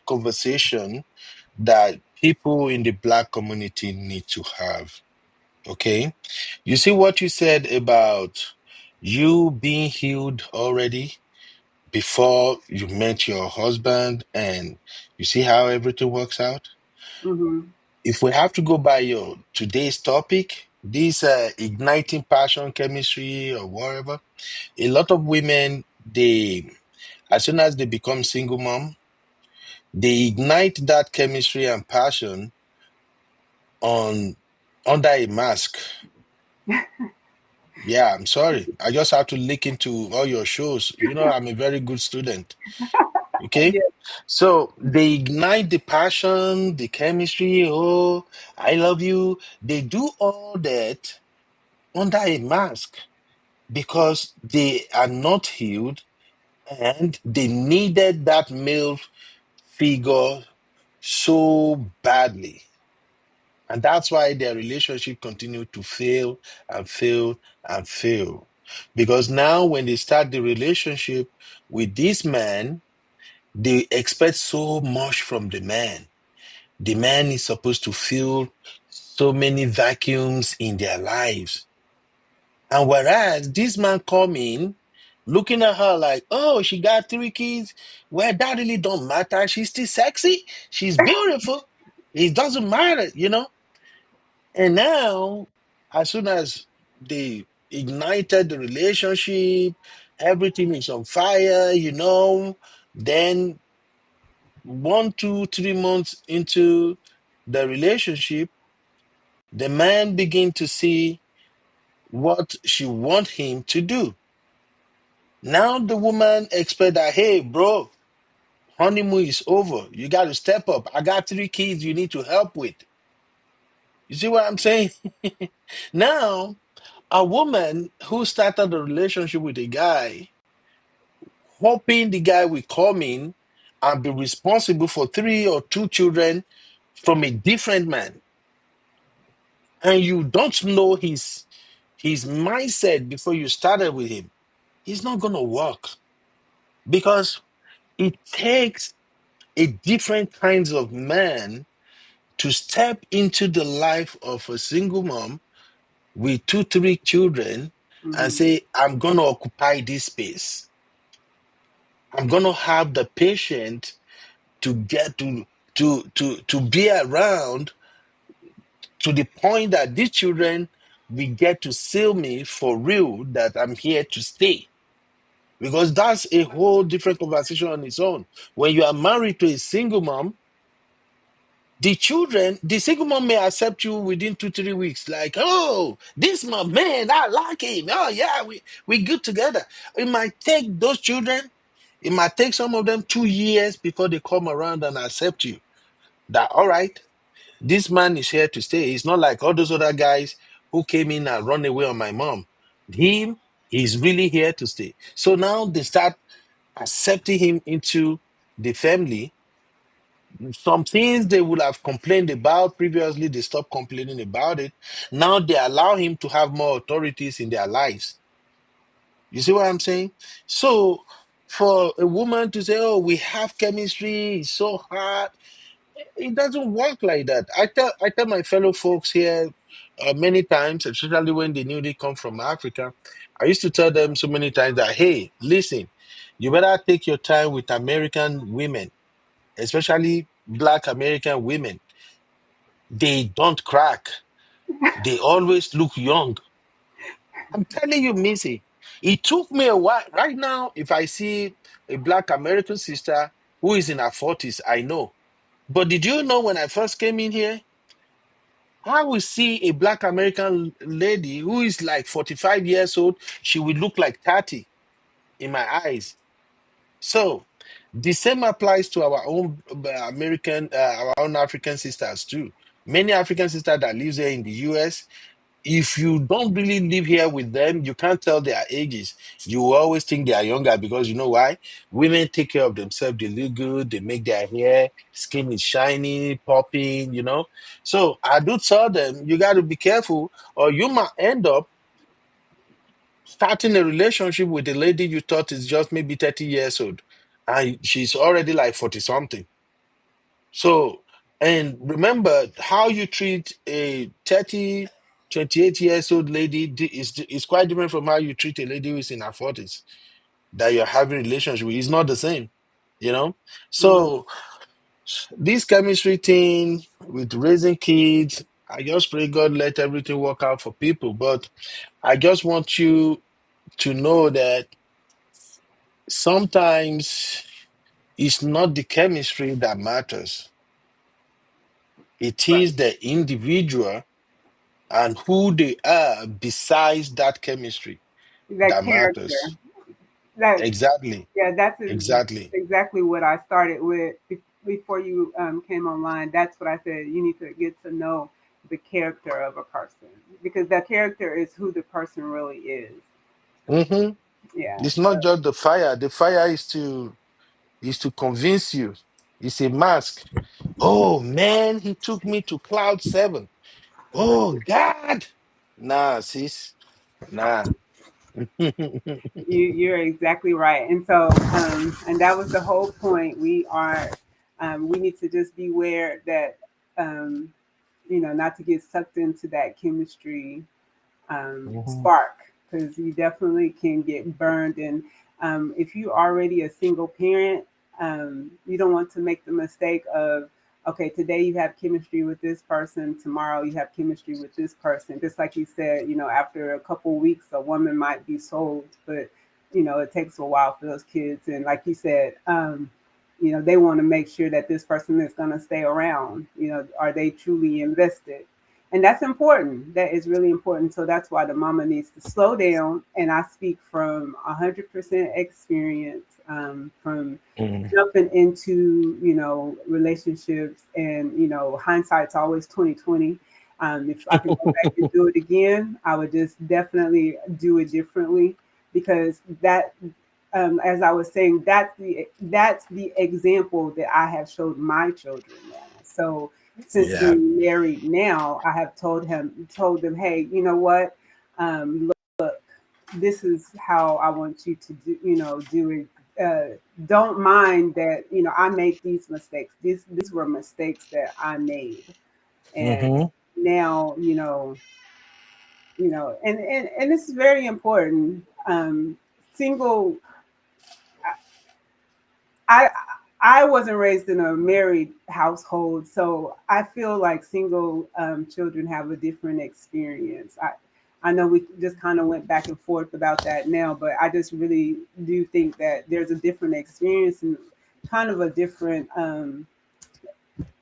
conversation that people in the black community need to have. Okay, you see what you said about you being healed already before you met your husband, and you see how everything works out. Mm-hmm. If we have to go by your today's topic, this igniting passion chemistry or whatever, a lot of women, they, as soon as they become single mom, they ignite that chemistry and passion on under a mask. Yeah, I'm sorry, I just have to look into all your shows. I'm a very good student. Okay. Yes. So they ignite the passion, the chemistry. Oh, I love you. They do all that under a mask because they are not healed and they needed that male figure so badly. And that's why their relationship continued to fail and fail and fail. Because now, when they start the relationship with this man, they expect so much from the man. The man is supposed to fill so many vacuums in their lives. And whereas this man come in, looking at her like, oh, she got 3 kids. Well, that really don't matter. She's still sexy. She's beautiful. It doesn't matter. And now, as soon as they ignited the relationship, everything is on fire. Then 1, 2, 3 months into the relationship, the man begin to see what she want him to do. Now the woman expect that, hey, bro, honeymoon is over. You got to step up. I got 3 kids you need to help with. You see what I'm saying? Now, a woman who started a relationship with a guy, hoping the guy will come in and be responsible for 3 or 2 children from a different man, and you don't know his mindset before you started with him, it's not going to work because it takes a different kinds of man to step into the life of a single mom with 2, 3 children and Mm-hmm. say, I'm going to occupy this space. I'm going to have the patience to get to be around to the point that these children will get to see me for real, that I'm here to stay. Because that's a whole different conversation on its own. When you are married to a single mom, the single mom may accept you within 2, 3 weeks. Like, oh, this my man, I like him. Oh yeah, we good together. It might take those children, it might take some of them 2 years before they come around and accept you. That all right, this man is here to stay. It's not like all those other guys who came in and run away on my mom. Him, he's really here to stay. So now they start accepting him into the family. Some things they would have complained about previously, they stop complaining about it. Now they allow him to have more authorities in their lives. You see what I'm saying? So for a woman to say, oh, we have chemistry, it's so hard, it doesn't work like that. I tell my fellow folks here many times, especially when they newly come from Africa, I used to tell them so many times that, hey, listen, you better take your time with American women, especially Black American women. They don't crack. They always look young. I'm telling you, Missy, it took me a while. Right now, if I see a Black American sister who is in her 40s, I know. But did you know when I first came in here, I will see a Black American lady who is like 45 years old, she will look like 30 in my eyes. So the same applies to our own our own African sisters too. Many African sisters that lives here in the US, if you don't really live here with them, you can't tell their ages. You will always think they are younger because you know why? Women take care of themselves, they look good, they make their hair, skin is shiny, popping, you know. So I do tell them, you got to be careful, or you might end up starting a relationship with a lady you thought is just maybe 30 years old, and she's already like 40 something. So, and remember how you treat a 30, 28 years old lady is quite different from how you treat a lady who's in her 40s that you're having relationship with. It's not the same, you know? Mhm. So this chemistry thing with raising kids, I just pray God let everything work out for people. But I just want you to know that sometimes it's not the chemistry that matters. It Right. is the individual and who they are besides that chemistry That that character. matters. That Exactly. Yeah, that's Exactly. exactly what I started with before you came online. That's what I said. You need to get to know the character of a person because that character is who the person really is. hmm Yeah. It's not just the fire. The fire is to convince you. It's a mask. Oh man, he took me to cloud seven. Oh God. Nah, sis. Nah. You're exactly right. And so, and that was the whole point. We need to just beware that, um, not to get sucked into that chemistry Mhm. spark because you definitely can get burned. And if you're already a single parent, you don't want to make the mistake of, okay, today you have chemistry with this person, tomorrow you have chemistry with this person. Just like you said, after a couple weeks, a woman might be sold, but it takes a while for those kids. And like you said, they want to make sure that this person is going to stay around. Are they truly invested? And that's important. That is really important. So that's why the mama needs to slow down. And I speak from 100% experience, from Mhm. jumping into relationships, and hindsight's always 2020. If I could go back and do it again, I would just definitely do it differently because that, as I was saying, that's the example that I have showed my children now. So since Yeah. being married now, I have told them, hey, you know what? Look, this is how I want you to do it. Don't mind that, I made these mistakes. These were mistakes that I made. And hmm now, and this is very important. Single I I wasn't raised in a married household, so I feel like single children have a different experience. I know we just kind of went back and forth about that now, but I just really do think that there's a different experience and kind of a different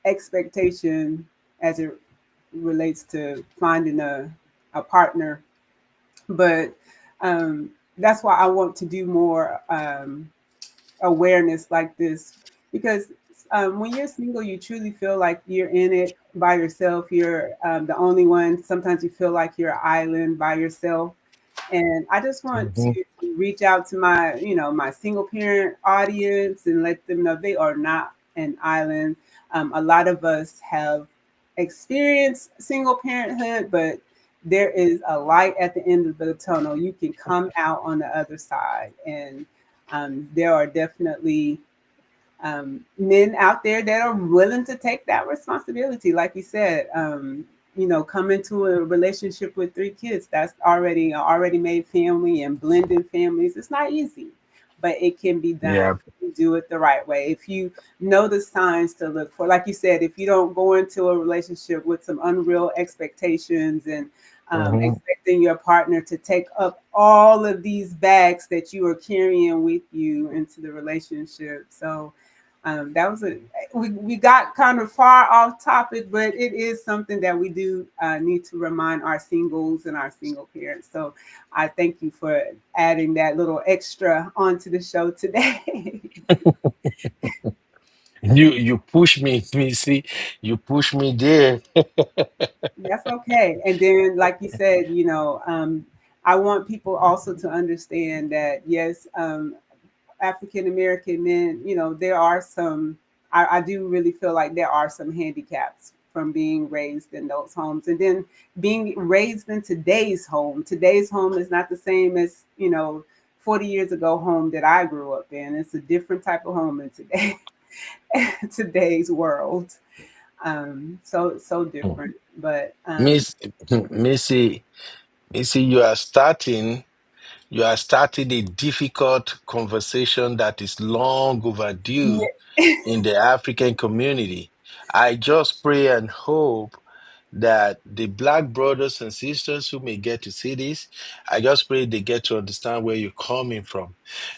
expectation as it relates to finding a partner. But that's why I want to do more awareness like this because when you're single, you truly feel like you're in it by yourself. You're the only one. Sometimes you feel like you're an island by yourself. And I just want hmm to reach out to my single parent audience and let them know they are not an island. A lot of us have experienced single parenthood, but there is a light at the end of the tunnel. You can come out on the other side, and there are definitely men out there that are willing to take that responsibility. Like you said, come into a relationship with three kids. That's already made family and blending families. It's not easy, but it can be done. Yeah. If you do it the right way. If you know the signs to look for, like you said, if you don't go into a relationship with some unreal expectations and hmm expecting your partner to take up all of these bags that you are carrying with you into the relationship. So that was we got kind of far off topic, but it is something that we do need to remind our singles and our single parents. So I thank you for adding that little extra onto the show today. You push me, me see, you push me there. That's okay. And then, like you said, I want people also to understand that yes, African American men, there are some. I do really feel like there are some handicaps from being raised in those homes, and then being raised in today's home. Today's home is not the same as 40 years ago home that I grew up in. It's a different type of home in today's world. So different, but Miss Missy, Missy, you are starting a difficult conversation that is long overdue yeah. in the African community. I just pray and hope that the black brothers and sisters who may get to see this, I just pray they get to understand where you're coming from.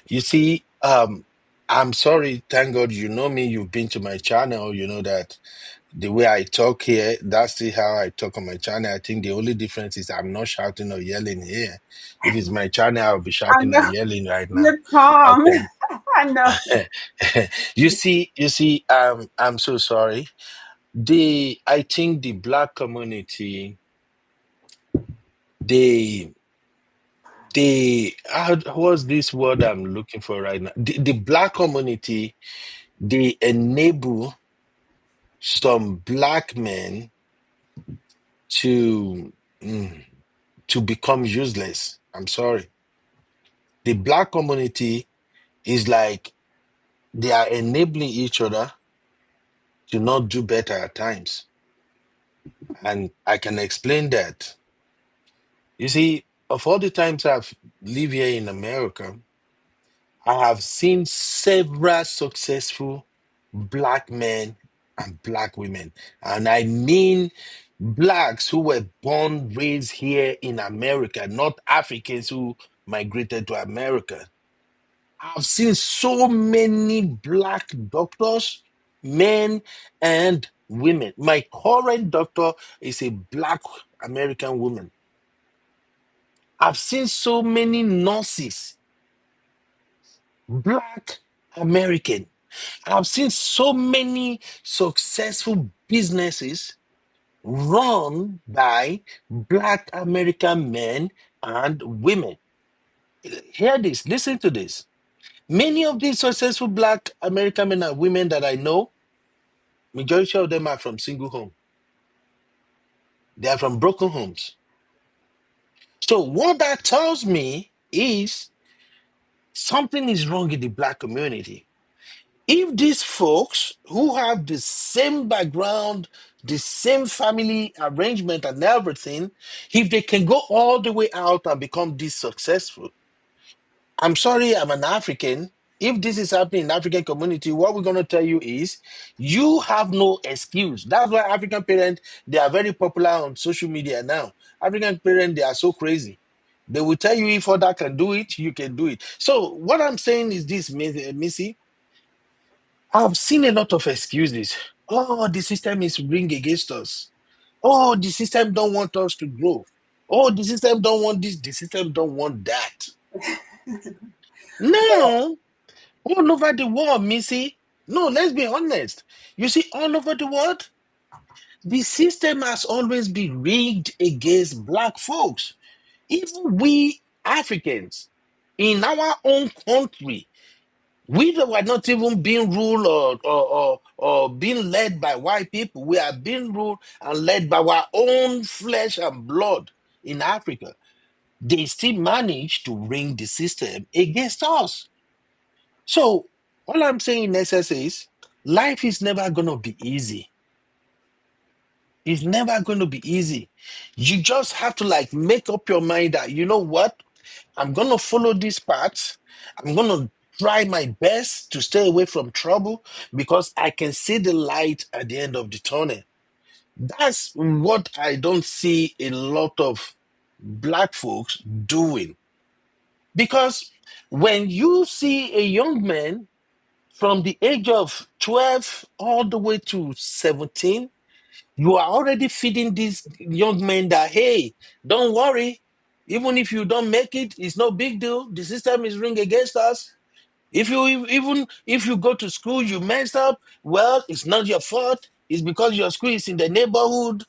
You see, I'm sorry, thank God you know me, you've been to my channel, you know that the way I talk here, that's still how I talk on my channel. I think the only difference is I'm not shouting or yelling here. If it's my channel, I'll be I shouting and know yelling right now. you're calm. Okay. I know. You see, I'm so sorry. I think the black community, they, what's this word I'm looking for right now? The black community, they enable some black men to, mm, to become useless. I'm sorry. The black community is like they are enabling each other to not do better at times. And I can explain that. You see, of all the times I've lived here in America, I have seen several successful black men and black women. And I mean blacks who were born, raised here in America, not Africans who migrated to America. I've seen so many black doctors, men and women. My current doctor is a black American woman. I've seen so many nurses, black American. I've seen so many successful businesses run by black American men and women. Hear this, listen to this. Many of these successful black American men and women that I know, majority of them are from single home. They are from broken homes. So what that tells me is something is wrong in the black community. If these folks who have the same background, the same family arrangement and everything, if they can go all the way out and become this successful, I'm sorry, I'm an African. If this is happening in African community, what we're going to tell you is you have no excuse. That's why African parents, they are very popular on social media now. African parents, they are so crazy. They will tell you if other can do it, you can do it. So what I'm saying is this, Missy, I've seen a lot of excuses. Oh, the system is ring against us. Oh, the system don't want us to grow. Oh, the system don't want this. The system don't want that. Yeah. Now, all over the world, Missy. No, let's be honest. You see, all over the world, the system has always been rigged against black folks. Even we Africans in our own country, we that were not even being ruled or being led by white people. We are being ruled and led by our own flesh and blood in Africa. They still manage to ring the system against us. So, all I'm saying in essence is life is never going to be easy. It's never going to be easy. You just have to like make up your mind that, you know what? I'm going to follow this path. I'm going to try my best to stay away from trouble because I can see the light at the end of the tunnel. That's what I don't see a lot of black folks doing. Because when you see a young man from the age of 12 all the way to 17, you are already feeding these young men that, hey, don't worry. Even if you don't make it, it's no big deal. The system is ring against us. Even if you go to school, you messed up. Well, it's not your fault. It's because your school is in the neighborhood.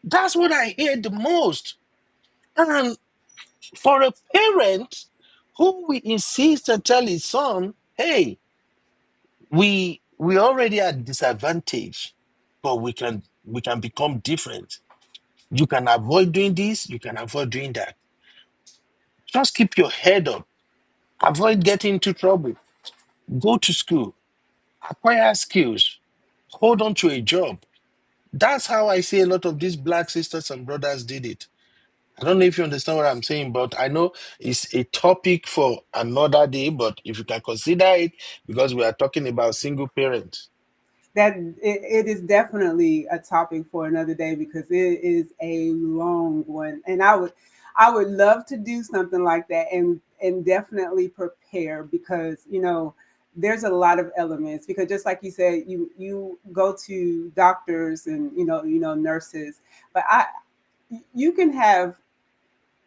That's what I hear the most. And for a parent who will insist and tell his son, hey, we already at disadvantage, but we can become different. You can avoid doing this, you can avoid doing that. Just keep your head up. Avoid getting into trouble. Go to school. Acquire skills. Hold on to a job. That's how I see a lot of these black sisters and brothers did it. I don't know if you understand what I'm saying, but I know it's a topic for another day. But if you can consider it, because we are talking about single parents. That it is definitely a topic for another day because it is a long one, and I would love to do something like that and definitely prepare because there's a lot of elements because just like you said, you go to doctors and nurses, but you can have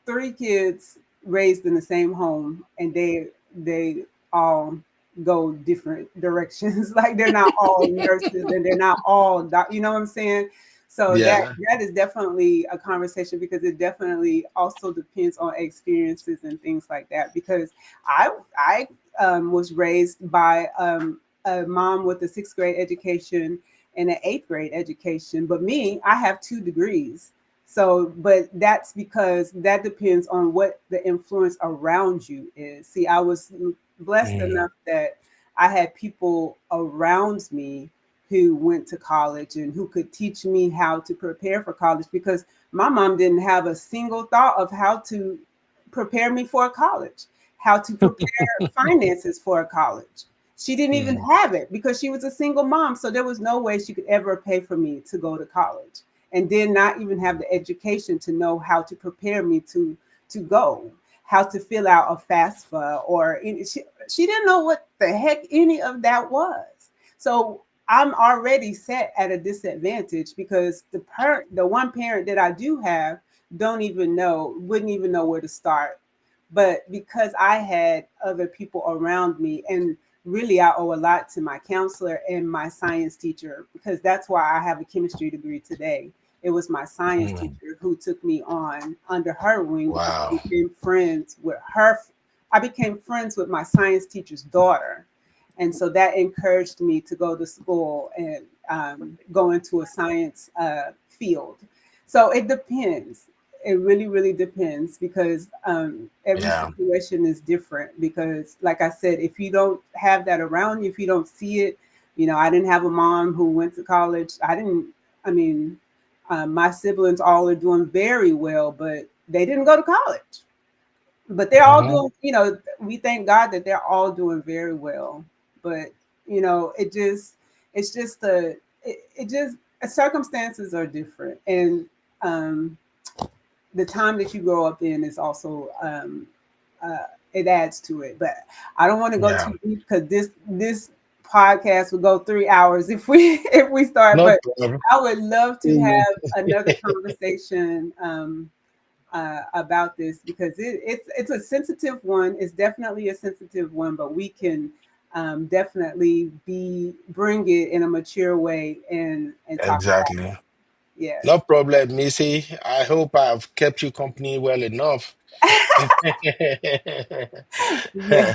three kids raised in the same home and they all go different directions. Like they're not all nurses and they're not all you know what I'm saying? So that Yeah. that is definitely a conversation because it definitely also depends on experiences and things like that. Because I was raised by a mom with a sixth grade education and an eighth grade education, but me, I have 2 degrees. So, but that's because that depends on what the influence around you is. See, I was blessed Mm, enough that I had people around me who went to college and who could teach me how to prepare for college because my mom didn't have a single thought of how to prepare me for a college, how to prepare finances for a college. She didn't even mm, have it because she was a single mom. So there was no way she could ever pay for me to go to college and did not even have the education to know how to prepare me to go, how to fill out a FAFSA or she didn't know what the heck any of that was. So I'm already set at a disadvantage because the one parent that I do have wouldn't even know where to start. But because I had other people around me, and really I owe a lot to my counselor and my science teacher because that's why I have a chemistry degree today. It was my science mm. teacher who took me on under her wing because Wow. I became friends with my science teacher's daughter. And so that encouraged me to go to school and go into a science field. So it depends. It really, really depends because every Yeah. situation is different. Because, like I said, if you don't have that around you, if you don't see it, I didn't have a mom who went to college. I mean, my siblings all are doing very well, but they didn't go to college. But they're all Mhm. doing, we thank God that they're all doing very well. But, it's just it just circumstances are different. And um, the time that you grow up in is also it adds to it. But I don't want to go Yeah. too deep because this podcast would go 3 hours if we if we start. No But problem. I would love to Mhm. have another conversation about this because it's a sensitive one. It's definitely a sensitive one, but we can definitely bring it in a mature way and talk about Exactly. it. Yes. No problem, Missy. I hope I've kept you company well enough. Yes.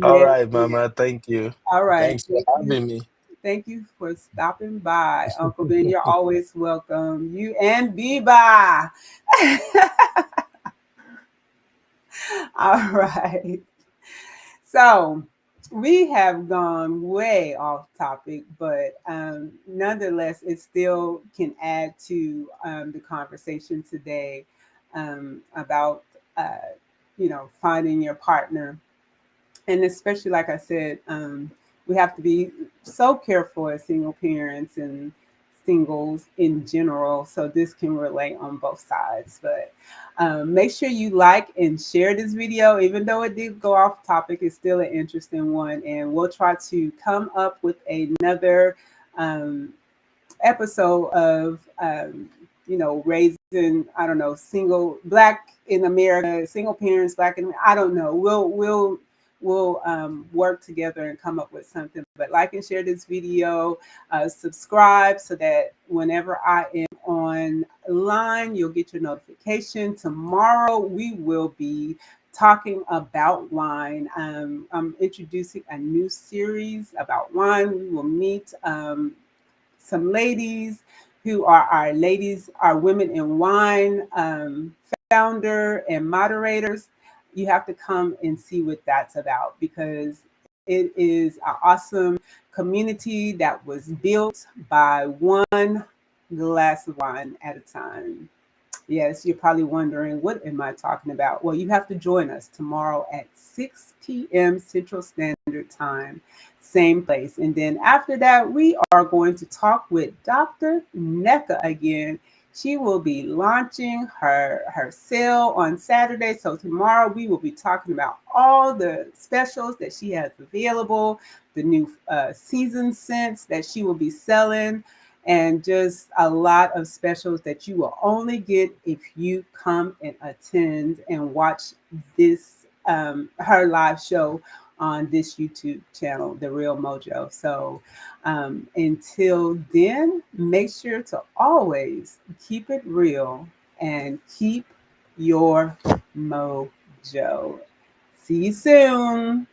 All Yes. right, Yes. Mama. Thank you. All right. Thanks for having me. Thank you for stopping by, Uncle Ben. You're always welcome. You and Biba. All right. So we have gone way off topic, but nonetheless, it still can add to the conversation today about finding your partner, and especially like I said, we have to be so careful as single parents and singles in general. So this can relate on both sides. But make sure you like and share this video, even though it did go off topic. It's still an interesting one, and we'll try to come up with another um, episode of raising, I don't know, single black in America, single parents black in, I don't know. We'll we'll work together and come up with something. But like and share this video, subscribe so that whenever I am online, you'll get your notification. Tomorrow we will be talking about wine. I'm introducing a new series about wine. We will meet some ladies who are our women in wine founder and moderators. You have to come and see what that's about, because it is an awesome community that was built by one glass of wine at a time. Yes, you're probably wondering, what am I talking about? Well, you have to join us tomorrow at 6 p.m. Central Standard Time, same place. And then after that, we are going to talk with Dr. Neka again. She will be launching her sale on Saturday. So tomorrow we will be talking about all the specials that she has available, the new season scents that she will be selling, and just a lot of specials that you will only get if you come and attend and watch this her live show on this YouTube channel, The Real Mojo. So until then, make sure to always keep it real and keep your mojo. See you soon.